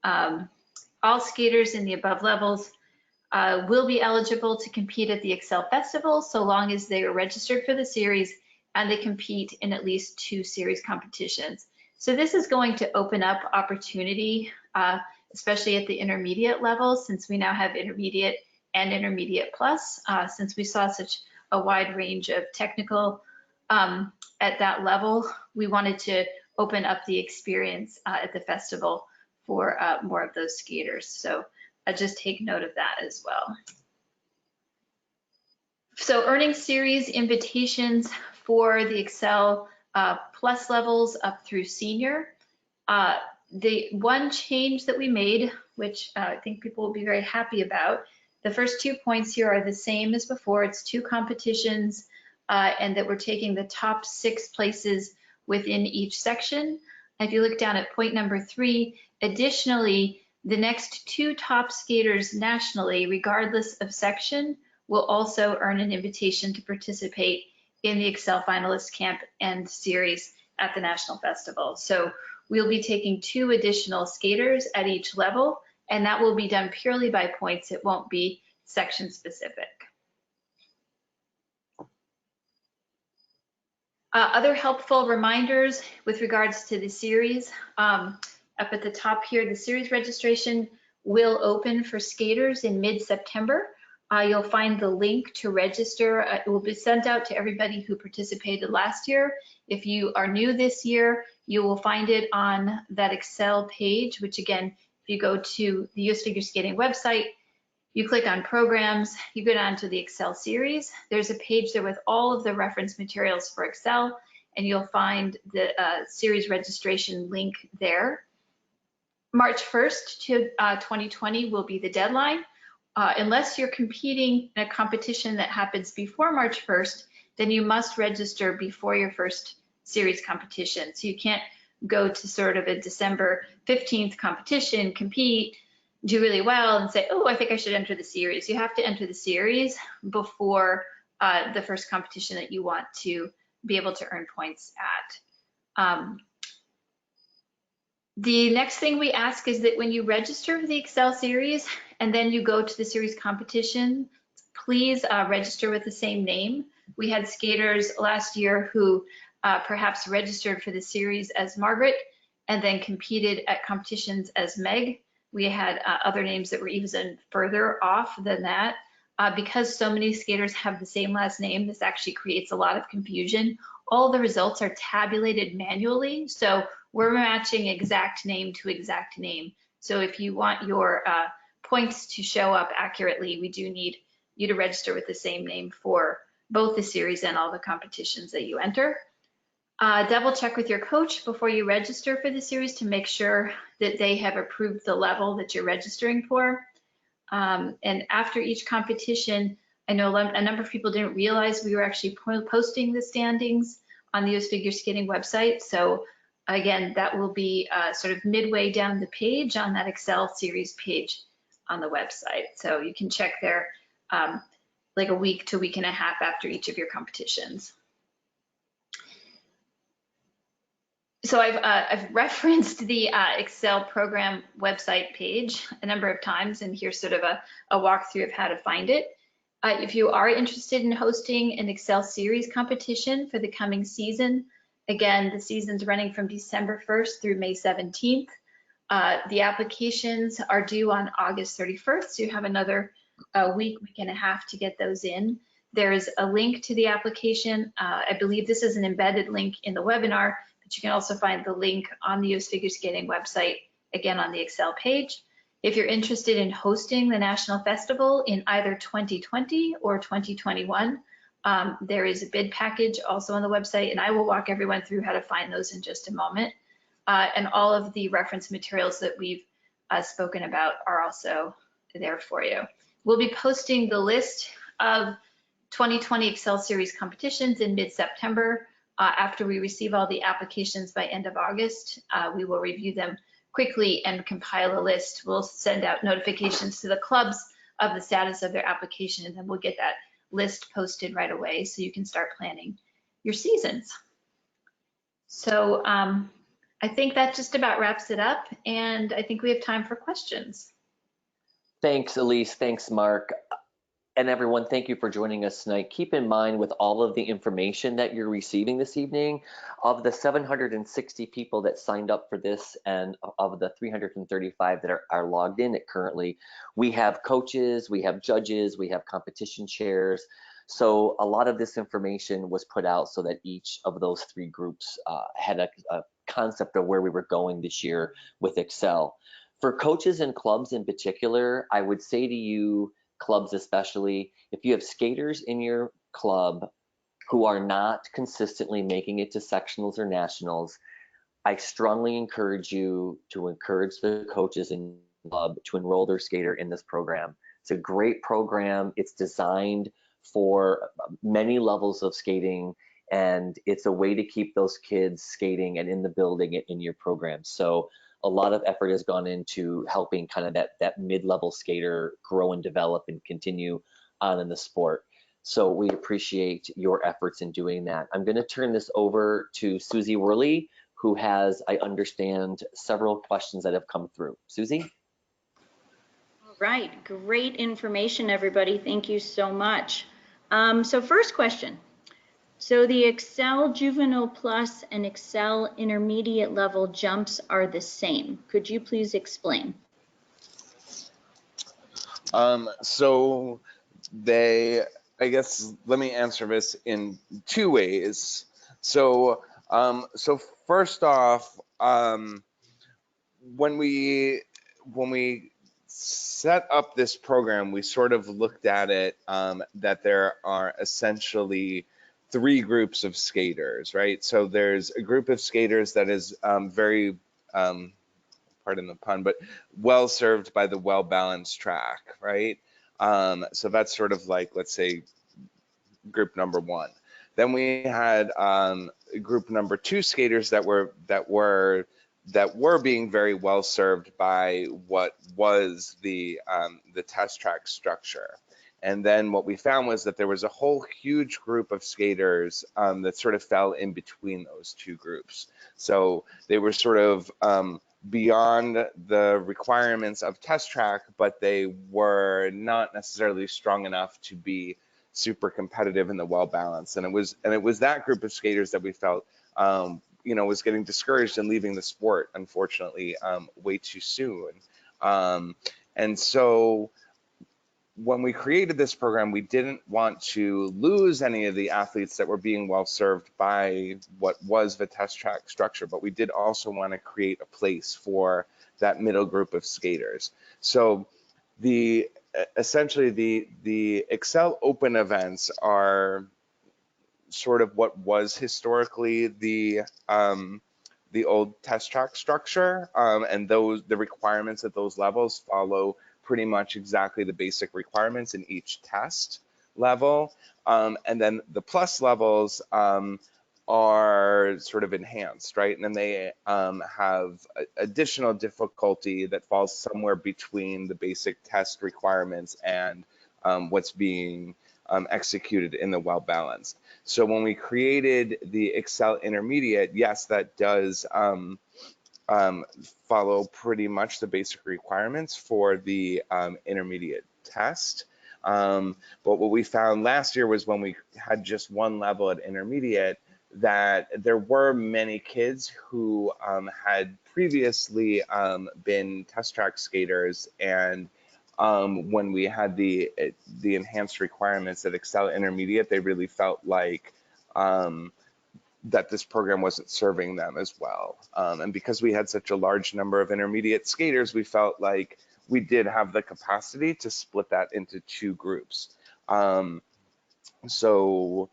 [SPEAKER 2] All skaters in the above levels will be eligible to compete at the Excel Festival so long as they are registered for the series and they compete in at least 2 series competitions. So this is going to open up opportunity, especially at the intermediate level, since we now have intermediate and intermediate plus, since we saw such a wide range of technical at that level. We wanted to open up the experience at the festival for more of those skaters. So just take note of that as well. So earning series invitations for the Excel plus levels up through senior. The one change that we made, which I think people will be very happy about, the first 2 points here are the same as before. It's 2 competitions, and that we're taking the top 6 places within each section. If you look down at point number 3, additionally, the next 2 top skaters nationally, regardless of section, will also earn an invitation to participate in the Excel Finalist Camp and Series at the National Festival. So we'll be taking 2 additional skaters at each level, and that will be done purely by points. It won't be section specific. Other helpful reminders with regards to the series. Up at the top here, the series registration will open for skaters in mid-September. You'll find the link to register. It will be sent out to everybody who participated last year. If you are new this year, you will find it on that Excel page, which again, if you go to the US Figure Skating website, you click on programs, you go down to the Excel series. There's a page there with all of the reference materials for Excel, and you'll find the series registration link there. March 1st to 2020 will be the deadline. Unless you're competing in a competition that happens before March 1st, then you must register before your first series competition. So you can't go to sort of a December 15th competition, compete, do really well, and say, oh, I think I should enter the series. You have to enter the series before the first competition that you want to be able to earn points at. The next thing we ask is that when you register for the Excel series and then you go to the series competition, please register with the same name. We had skaters last year who perhaps registered for the series as Margaret and then competed at competitions as Meg. We had other names that were even further off than that. Because so many skaters have the same last name, this actually creates a lot of confusion. All the results are tabulated manually, so we're matching exact name to exact name. So if you want your points to show up accurately, we do need you to register with the same name for both the series and all the competitions that you enter. Double check with your coach before you register for the series to make sure that they have approved the level that you're registering for. And after each competition, I know a number of people didn't realize we were actually posting the standings on the US Figure Skating website. So again, that will be sort of midway down the page on that Excel series page on the website. So you can check there like a week to a week and a half after each of your competitions. So I've referenced the Excel program website page a number of times, and here's sort of a walkthrough of how to find it. If you are interested in hosting an Excel series competition for the coming season, again, the season's running from December 1st through May 17th. The applications are due on August 31st, so you have another week and a half to get those in. There's a link to the application. I believe this is an embedded link in the webinar, but you can also find the link on the US Figure Skating website, again on the Excel page. If you're interested in hosting the National Festival in either 2020 or 2021, there is a bid package also on the website, and I will walk everyone through how to find those in just a moment. And all of the reference materials that we've spoken about are also there for you. We'll be posting the list of 2020 Excel Series competitions in mid-September. After we receive all the applications by end of August, we will review them quickly and compile a list. We'll send out notifications to the clubs of the status of their application, and then we'll get that list posted right away so you can start planning your seasons. So I think that just about wraps it up, and I think we have time for questions.
[SPEAKER 1] Thanks, Elise. Thanks, Mark. And everyone, thank you for joining us tonight. Keep in mind with all of the information that you're receiving this evening, of the 760 people that signed up for this and of the 335 that are logged in currently, we have coaches, we have judges, we have competition chairs. So a lot of this information was put out so that each of those three groups had a concept of where we were going this year with Excel. For coaches and clubs in particular, I would say to you, clubs especially, if you have skaters in your club who are not consistently making it to sectionals or nationals, I strongly encourage you to encourage the coaches in the club to enroll their skater in this program. It's a great program. It's designed for many levels of skating, and it's a way to keep those kids skating and in the building in your program. So a lot of effort has gone into helping kind of that mid-level skater grow and develop and continue on in the sport. So we appreciate your efforts in doing that. I'm going to turn this over to Susie Worley, who has, I understand, several questions that have come through. Susie?
[SPEAKER 4] All right, great information, everybody. Thank you so much. So first question. So the Excel Juvenile Plus and Excel Intermediate level jumps are the same. Could you please explain?
[SPEAKER 3] So I guess, let me answer this in two ways. So first off, when we set up this program, we sort of looked at it that there are essentially three groups of skaters, right? So there's a group of skaters that is very, pardon the pun, but well served by the well-balanced track, right? So that's sort of like, let's say, group number one. Then we had group number two skaters that were being very well served by what was the test track structure. And then what we found was that there was a whole huge group of skaters that sort of fell in between those two groups. So they were sort of beyond the requirements of test track, but they were not necessarily strong enough to be super competitive in the well balanced. And it was that group of skaters that we felt was getting discouraged and leaving the sport, unfortunately, way too soon. And so when we created this program, we didn't want to lose any of the athletes that were being well served by what was the test track structure, but we did also want to create a place for that middle group of skaters. So essentially the Excel Open events are sort of what was historically the old test track structure, and the requirements at those levels follow pretty much exactly the basic requirements in each test level. And then the plus levels are sort of enhanced, right? And then they have additional difficulty that falls somewhere between the basic test requirements and what's being executed in the well balanced. So when we created the Excel Intermediate, yes, that does follow pretty much the basic requirements for the intermediate test. But what we found last year was when we had just one level at intermediate, that there were many kids who had previously been test track skaters, and when we had the enhanced requirements at Excel Intermediate, they really felt like that this program wasn't serving them as well. And because we had such a large number of intermediate skaters, we felt like we did have the capacity to split that into two groups. So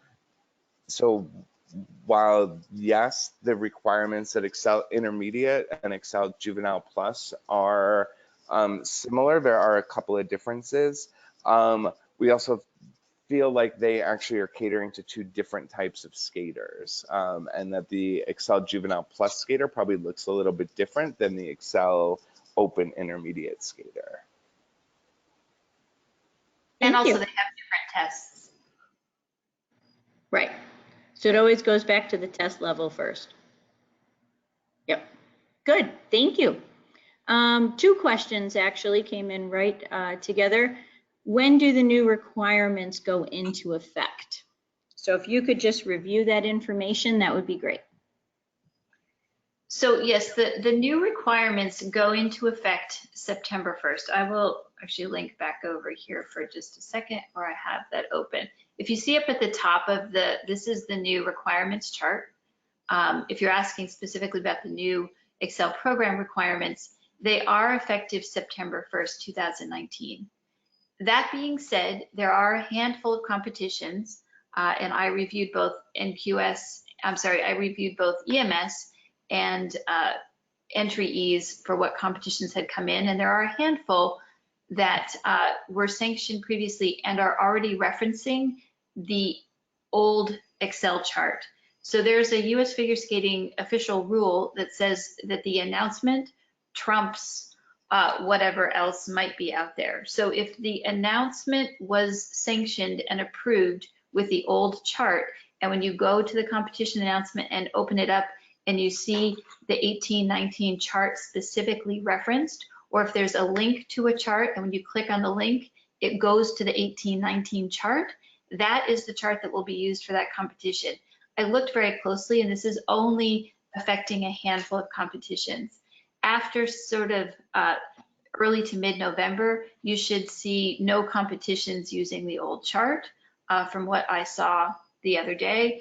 [SPEAKER 3] while, yes, the requirements at Excel Intermediate and Excel Juvenile Plus are similar, there are a couple of differences. We also feel like they actually are catering to two different types of skaters, and that the Excel Juvenile Plus skater probably looks a little bit different than the Excel Open Intermediate skater.
[SPEAKER 2] And also they have different tests.
[SPEAKER 4] Right. So it always goes back to the test level first. Yep. Good. Thank you. Two questions actually came in right together. When do the new requirements go into effect? So if you could just review that information, that would be great.
[SPEAKER 2] So yes, the new requirements go into effect September 1st. I will actually link back over here for just a second where I have that open. If you see up at the top of this is the new requirements chart. If you're asking specifically about the new Excel program requirements, they are effective September 1st, 2019. That being said, there are a handful of competitions, and I reviewed both I reviewed both EMS and entry-E's for what competitions had come in, and there are a handful that were sanctioned previously and are already referencing the old Excel chart. So there's a US Figure Skating official rule that says that the announcement trumps whatever else might be out there. So if the announcement was sanctioned and approved with the old chart, and when you go to the competition announcement and open it up and you see the 18-19 chart specifically referenced, or if there's a link to a chart and when you click on the link, it goes to the 18-19 chart, that is the chart that will be used for that competition. I looked very closely, and this is only affecting a handful of competitions. After sort of early to mid-November, you should see no competitions using the old chart. From what I saw the other day,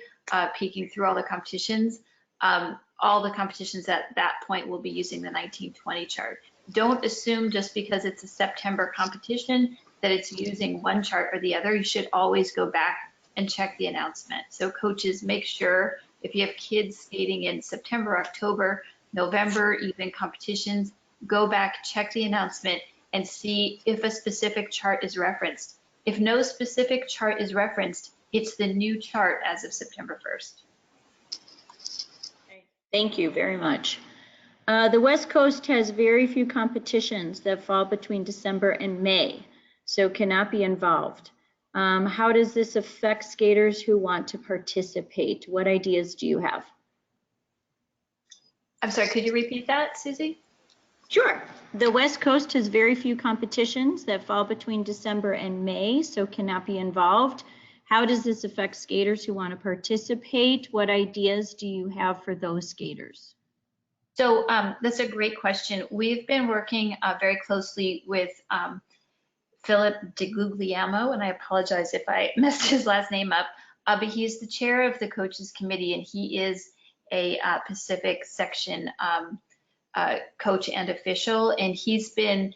[SPEAKER 2] peeking through all the competitions, all the competitions at that point will be using the 1920 chart. Don't assume just because it's a September competition that it's using one chart or the other. You should always go back and check the announcement. So coaches, make sure if you have kids skating in September, October, November, even competitions, go back, check the announcement, and see if a specific chart is referenced. If no specific chart is referenced, it's the new chart as of September 1st.
[SPEAKER 4] Okay. Thank you very much. The West Coast has very few competitions that fall between December and May, so cannot be involved. How does this affect skaters who want to participate? What ideas do you have?
[SPEAKER 2] I'm sorry, could you repeat that, Susie?
[SPEAKER 4] Sure. The West Coast has very few competitions that fall between December and May, so cannot be involved. How does this affect skaters who want to participate? What ideas do you have for those skaters?
[SPEAKER 2] So that's a great question. We've been working very closely with Philip DeGuglielmo, and I apologize if I messed his last name up, but he's the chair of the coaches committee, and he is a Pacific section coach and official, and he's been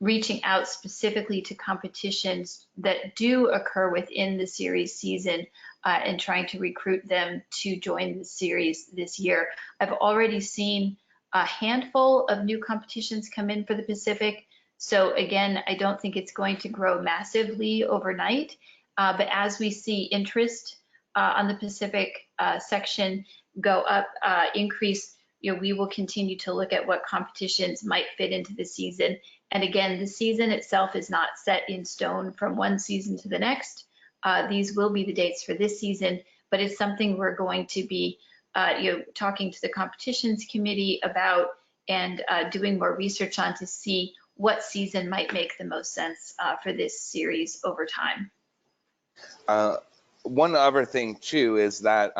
[SPEAKER 2] reaching out specifically to competitions that do occur within the series season and trying to recruit them to join the series this year. I've already seen a handful of new competitions come in for the Pacific. So again, I don't think it's going to grow massively overnight, but as we see interest on the Pacific section go up, increase, we will continue to look at what competitions might fit into the season. And again, the season itself is not set in stone from one season to the next. These will be the dates for this season, but it's something we're going to be talking to the competitions committee about and doing more research on to see what season might make the most sense for this series over time.
[SPEAKER 3] One other thing too is that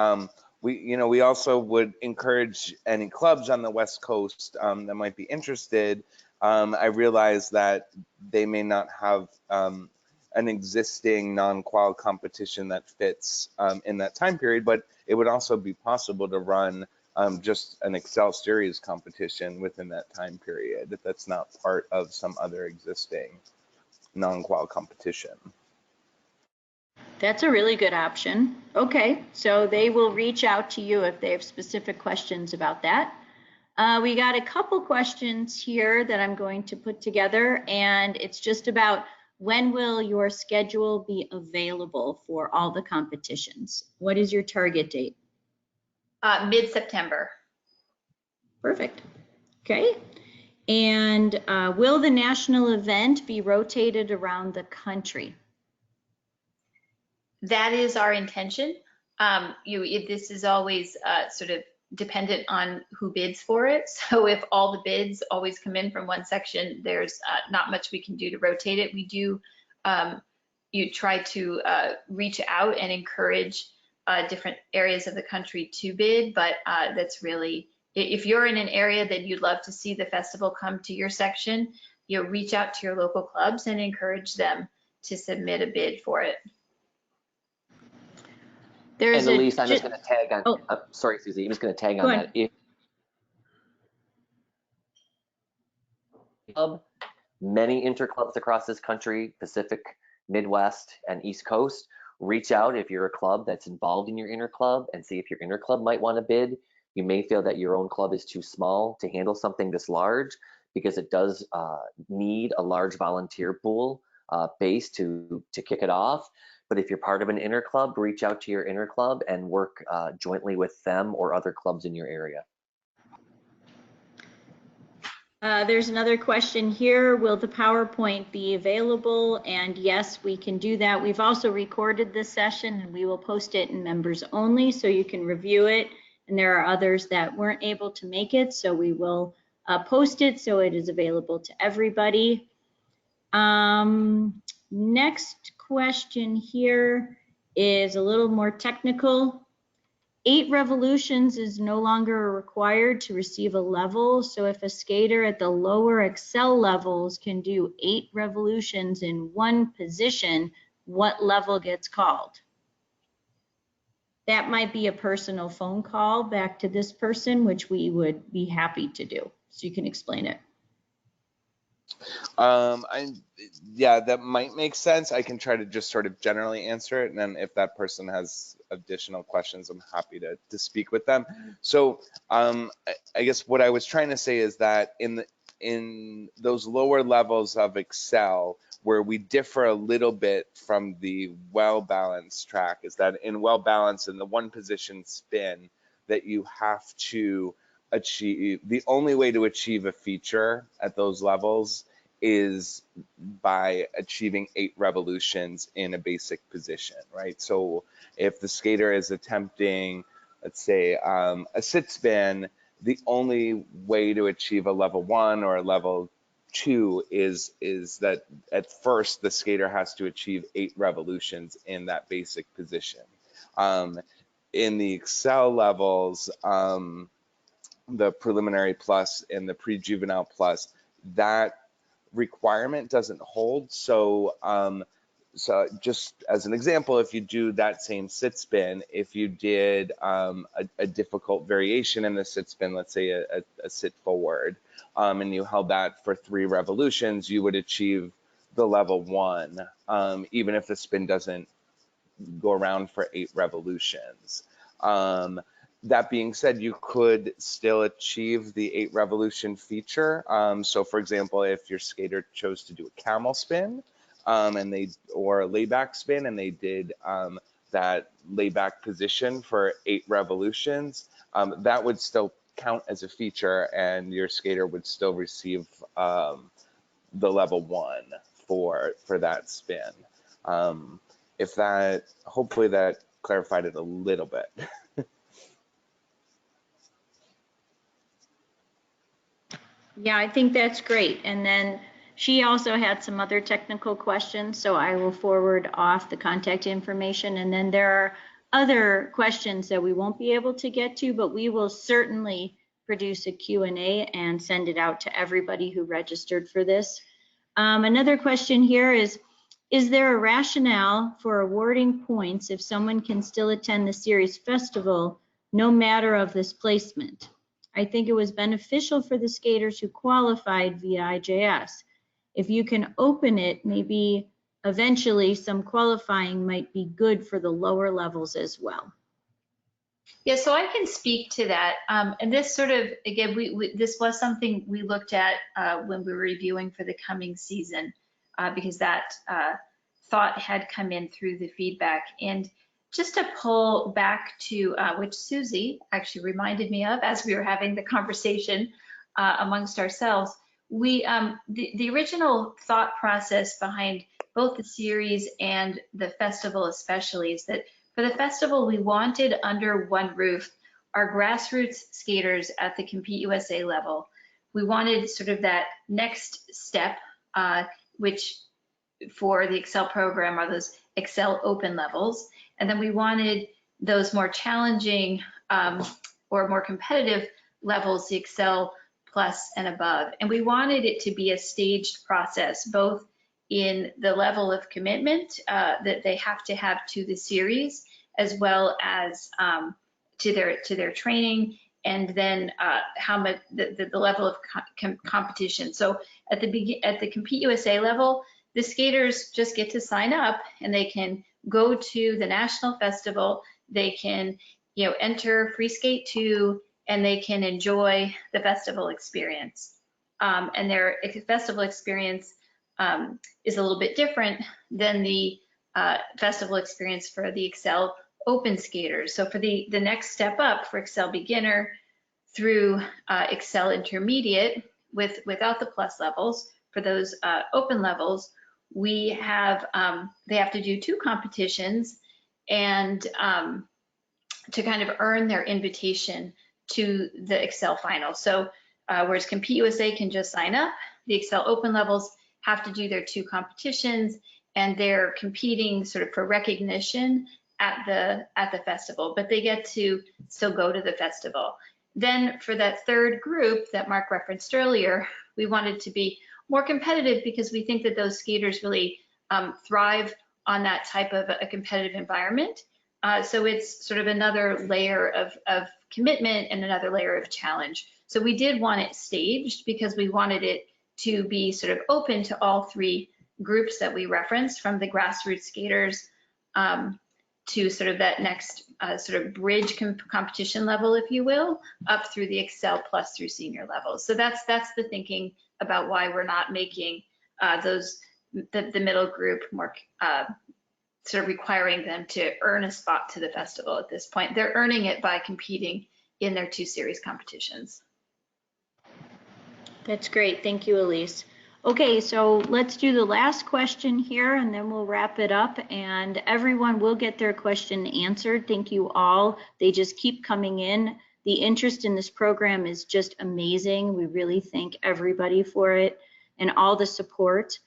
[SPEAKER 3] we also would encourage any clubs on the West Coast that might be interested. I realize that they may not have an existing non-qual competition that fits in that time period, but it would also be possible to run just an Excel series competition within that time period if that's not part of some other existing non-qual competition.
[SPEAKER 4] That's a really good option. Okay, so they will reach out to you if they have specific questions about that. We got a couple questions here that I'm going to put together, and it's just about when will your schedule be available for all the competitions? What is your target date?
[SPEAKER 2] Mid-September.
[SPEAKER 4] Perfect. Okay. And will the national event be rotated around the country?
[SPEAKER 2] That is our intention. This is always sort of dependent on who bids for it. So if all the bids always come in from one section, there's not much we can do to rotate it. We do, you try to reach out and encourage different areas of the country to bid, but that's really, if you're in an area that you'd love to see the festival come to your section, you know, reach out to your local clubs and encourage them to submit a bid for it.
[SPEAKER 1] And Elise, I'm just going to tag on.
[SPEAKER 4] Oh.
[SPEAKER 1] Sorry, Susie. I'm just going to tag on that. If many interclubs across this country, Pacific, Midwest, and East Coast, reach out if you're a club that's involved in your interclub and see if your interclub might want to bid. You may feel that your own club is too small to handle something this large, because it does need a large volunteer pool base to kick it off. But if you're part of an interclub, reach out to your interclub and work jointly with them or other clubs in your area.
[SPEAKER 4] There's another question here. Will the PowerPoint be available? And yes, we can do that. We've also recorded this session and we will post it in members only so you can review it. And there are others that weren't able to make it, so we will post it so it is available to everybody. Next question here is a little more technical. 8 revolutions is no longer required to receive a level. So if a skater at the lower Excel levels can do 8 revolutions in one position, what level gets called? That might be a personal phone call back to this person, which we would be happy to do. So you can explain it.
[SPEAKER 3] Yeah, that might make sense. I can try to just sort of generally answer it, and then if that person has additional questions, I'm happy to speak with them. So I guess what I was trying to say is that in those lower levels of Excel, where we differ a little bit from the well-balanced track, is that in well-balanced, in the one position spin, that you have to achieve, the only way to achieve a feature at those levels is by achieving 8 revolutions in a basic position, right? So if the skater is attempting, let's say, a sit spin, the only way to achieve a level 1 or a level 2 is that at first the skater has to achieve 8 revolutions in that basic position. In the Excel levels, the preliminary plus and the pre-juvenile plus, that requirement doesn't hold. So so just as an example, if you do that same sit spin, if you did a difficult variation in the sit spin, let's say a sit forward, and you held that for 3 revolutions, you would achieve the level 1, even if the spin doesn't go around for 8 revolutions. That being said, you could still achieve the 8 revolution feature. So for example, if your skater chose to do a camel spin or a layback spin, and they did that layback position for 8 revolutions, that would still count as a feature, and your skater would still receive the level 1 for that spin. If that, hopefully that clarified it a little bit.
[SPEAKER 4] Yeah, I think that's great. And then she also had some other technical questions, so I will forward off the contact information. And then there are other questions that we won't be able to get to, but we will certainly produce a Q&A and send it out to everybody who registered for this. Another question here is there a rationale for awarding points if someone can still attend the series festival no matter of this placement? I think it was beneficial for the skaters who qualified via IJS. If you can open it, maybe eventually some qualifying might be good for the lower levels as well.
[SPEAKER 2] Yeah, so I can speak to that. And this sort of, again, this was something we looked at when we were reviewing for the coming season, because that thought had come in through the feedback. And just to pull back to which Susie actually reminded me of as we were having the conversation amongst ourselves, the original thought process behind both the series and the festival especially is that for the festival, we wanted under one roof our grassroots skaters at the Compete USA level, we wanted sort of that next step, which for the Excel program are those Excel open levels. And then we wanted those more challenging or more competitive levels, the Excel Plus and above. And we wanted it to be a staged process, both in the level of commitment that they have to have to the series, as well as to their training, and then how much the level of competition. So at the Compete USA level, the skaters just get to sign up and they can go to the national festival. They can, enter Free Skate 2, and they can enjoy the festival experience. And their festival experience is a little bit different than the festival experience for the Excel Open skaters. So for the next step up for Excel Beginner through Excel Intermediate without the plus levels, for those open levels, we have, they have to do 2 competitions and to kind of earn their invitation to the Excel final. So whereas Compete USA can just sign up, the Excel Open levels have to do their 2 competitions, and they're competing sort of for recognition at the festival, but they get to still go to the festival. Then for that third group that Mark referenced earlier, we wanted to be more competitive because we think that those skaters really thrive on that type of a competitive environment. So it's sort of another layer of commitment and another layer of challenge. So we did want it staged because we wanted it to be sort of open to all 3 groups that we referenced, from the grassroots skaters to sort of that next sort of bridge competition level, if you will, up through the Excel Plus through senior levels. So that's the thinking about why we're not making the middle group more sort of requiring them to earn a spot to the festival at this point. They're earning it by competing in their 2 series competitions.
[SPEAKER 4] That's great. Thank you, Elise. Okay, so let's do the last question here and then we'll wrap it up, and everyone will get their question answered. Thank you all. They just keep coming in. The interest in this program is just amazing. We really thank everybody for it and all the support.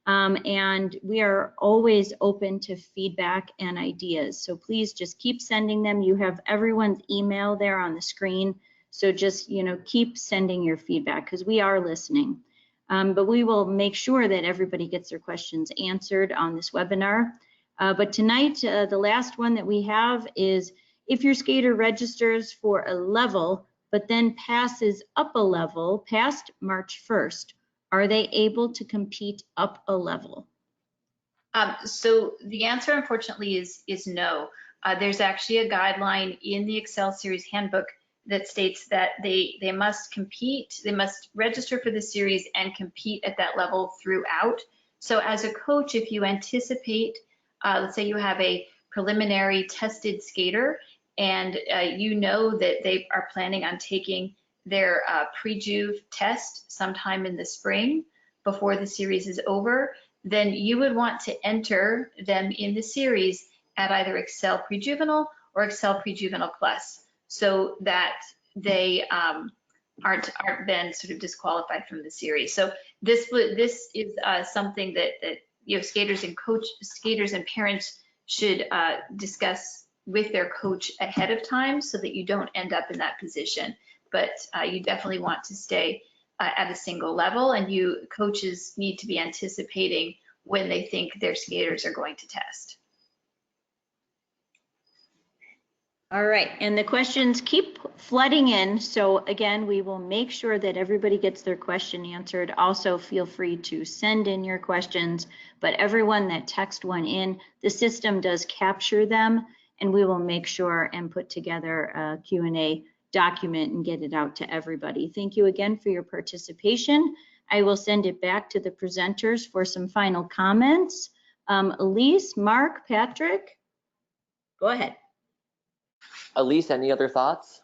[SPEAKER 4] And we are always open to feedback and ideas. So please just keep sending them. You have everyone's email there on the screen. So just, keep sending your feedback because we are listening. But we will make sure that everybody gets their questions answered on this webinar. But tonight, the last one that we have is, if your skater registers for a level, but then passes up a level past March 1st, are they able to compete up a level?
[SPEAKER 2] So the answer, unfortunately, is no. There's actually a guideline in the Excel Series Handbook that states that they must compete, they must register for the series and compete at that level throughout. So as a coach, if you anticipate, let's say you have a preliminary tested skater and you know that they are planning on taking their pre-juve test sometime in the spring before the series is over, then you would want to enter them in the series at either Excel Pre-Juvenile or Excel Pre-Juvenile Plus, so that they aren't then sort of disqualified from the series. So this is something that skaters and parents should discuss with their coach ahead of time, so that you don't end up in that position. But you definitely want to stay at a single level, and coaches need to be anticipating when they think their skaters are going to test.
[SPEAKER 4] All right, and the questions keep flooding in. So again, we will make sure that everybody gets their question answered. Also, feel free to send in your questions, but everyone that text one in, the system does capture them, and we will make sure and put together a Q&A document and get it out to everybody. Thank you again for your participation. I will send it back to the presenters for some final comments. Elise, Mark, Patrick, go ahead.
[SPEAKER 1] Elise, any other thoughts?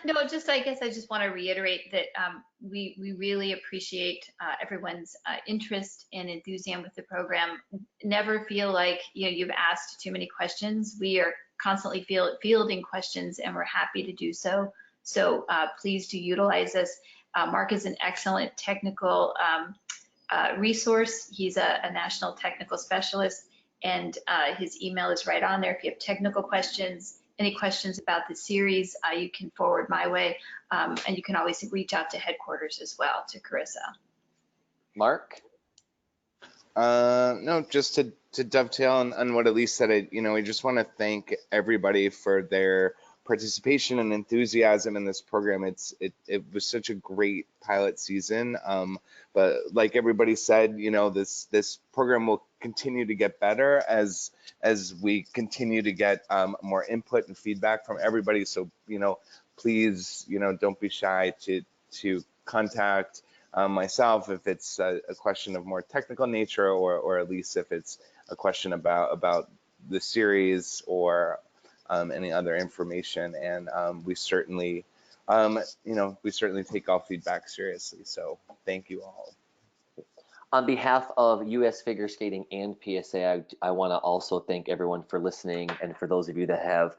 [SPEAKER 2] No, I guess I just want to reiterate that we really appreciate everyone's interest and enthusiasm with the program. Never feel like you've asked too many questions. We are constantly fielding questions, and we're happy to do so. So please do utilize us. Mark is an excellent technical resource. He's a national technical specialist, and his email is right on there. If you have technical questions, any questions about the series, you can forward my way, and you can always reach out to headquarters as well, to Carissa.
[SPEAKER 1] Mark?
[SPEAKER 3] No, just to dovetail on what Elise said, I just want to thank everybody for their participation and enthusiasm in this program. It was such a great pilot season. But like everybody said, this program will continue to get better as we continue to get more input and feedback from everybody. So, please, don't be shy to contact myself if it's a question of more technical nature, or at least if it's a question about the series or any other information. And we certainly take all feedback seriously. So thank you all.
[SPEAKER 1] On behalf of US Figure Skating and PSA, I want to also thank everyone for listening, and for those of you that have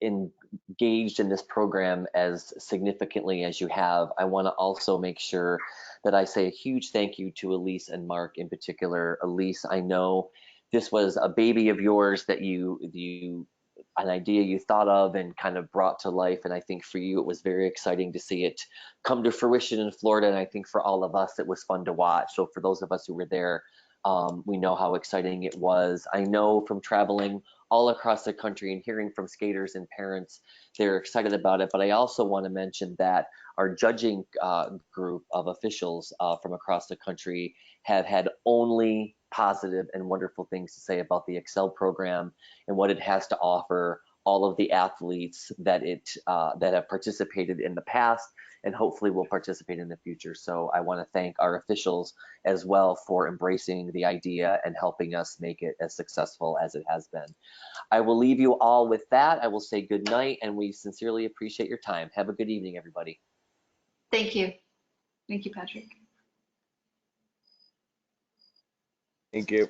[SPEAKER 1] engaged in this program as significantly as you have. I want to also make sure that I say a huge thank you to Elise and Mark in particular. Elise, I know this was a baby of yours that an idea you thought of and kind of brought to life, and I think for you it was very exciting to see it come to fruition in Florida, and I think for all of us it was fun to watch. So for those of us who were there, we know how exciting it was. I know from traveling all across the country and hearing from skaters and parents, they're excited about it. But I also want to mention that our judging group of officials from across the country have had only positive and wonderful things to say about the Excel program and what it has to offer all of the athletes that have participated in the past and hopefully will participate in the future. So I want to thank our officials as well for embracing the idea and helping us make it as successful as it has been. I will leave you all with that. I will say good night, and we sincerely appreciate your time. Have a good evening, everybody.
[SPEAKER 2] Thank you. Thank you, Patrick.
[SPEAKER 3] Thank you.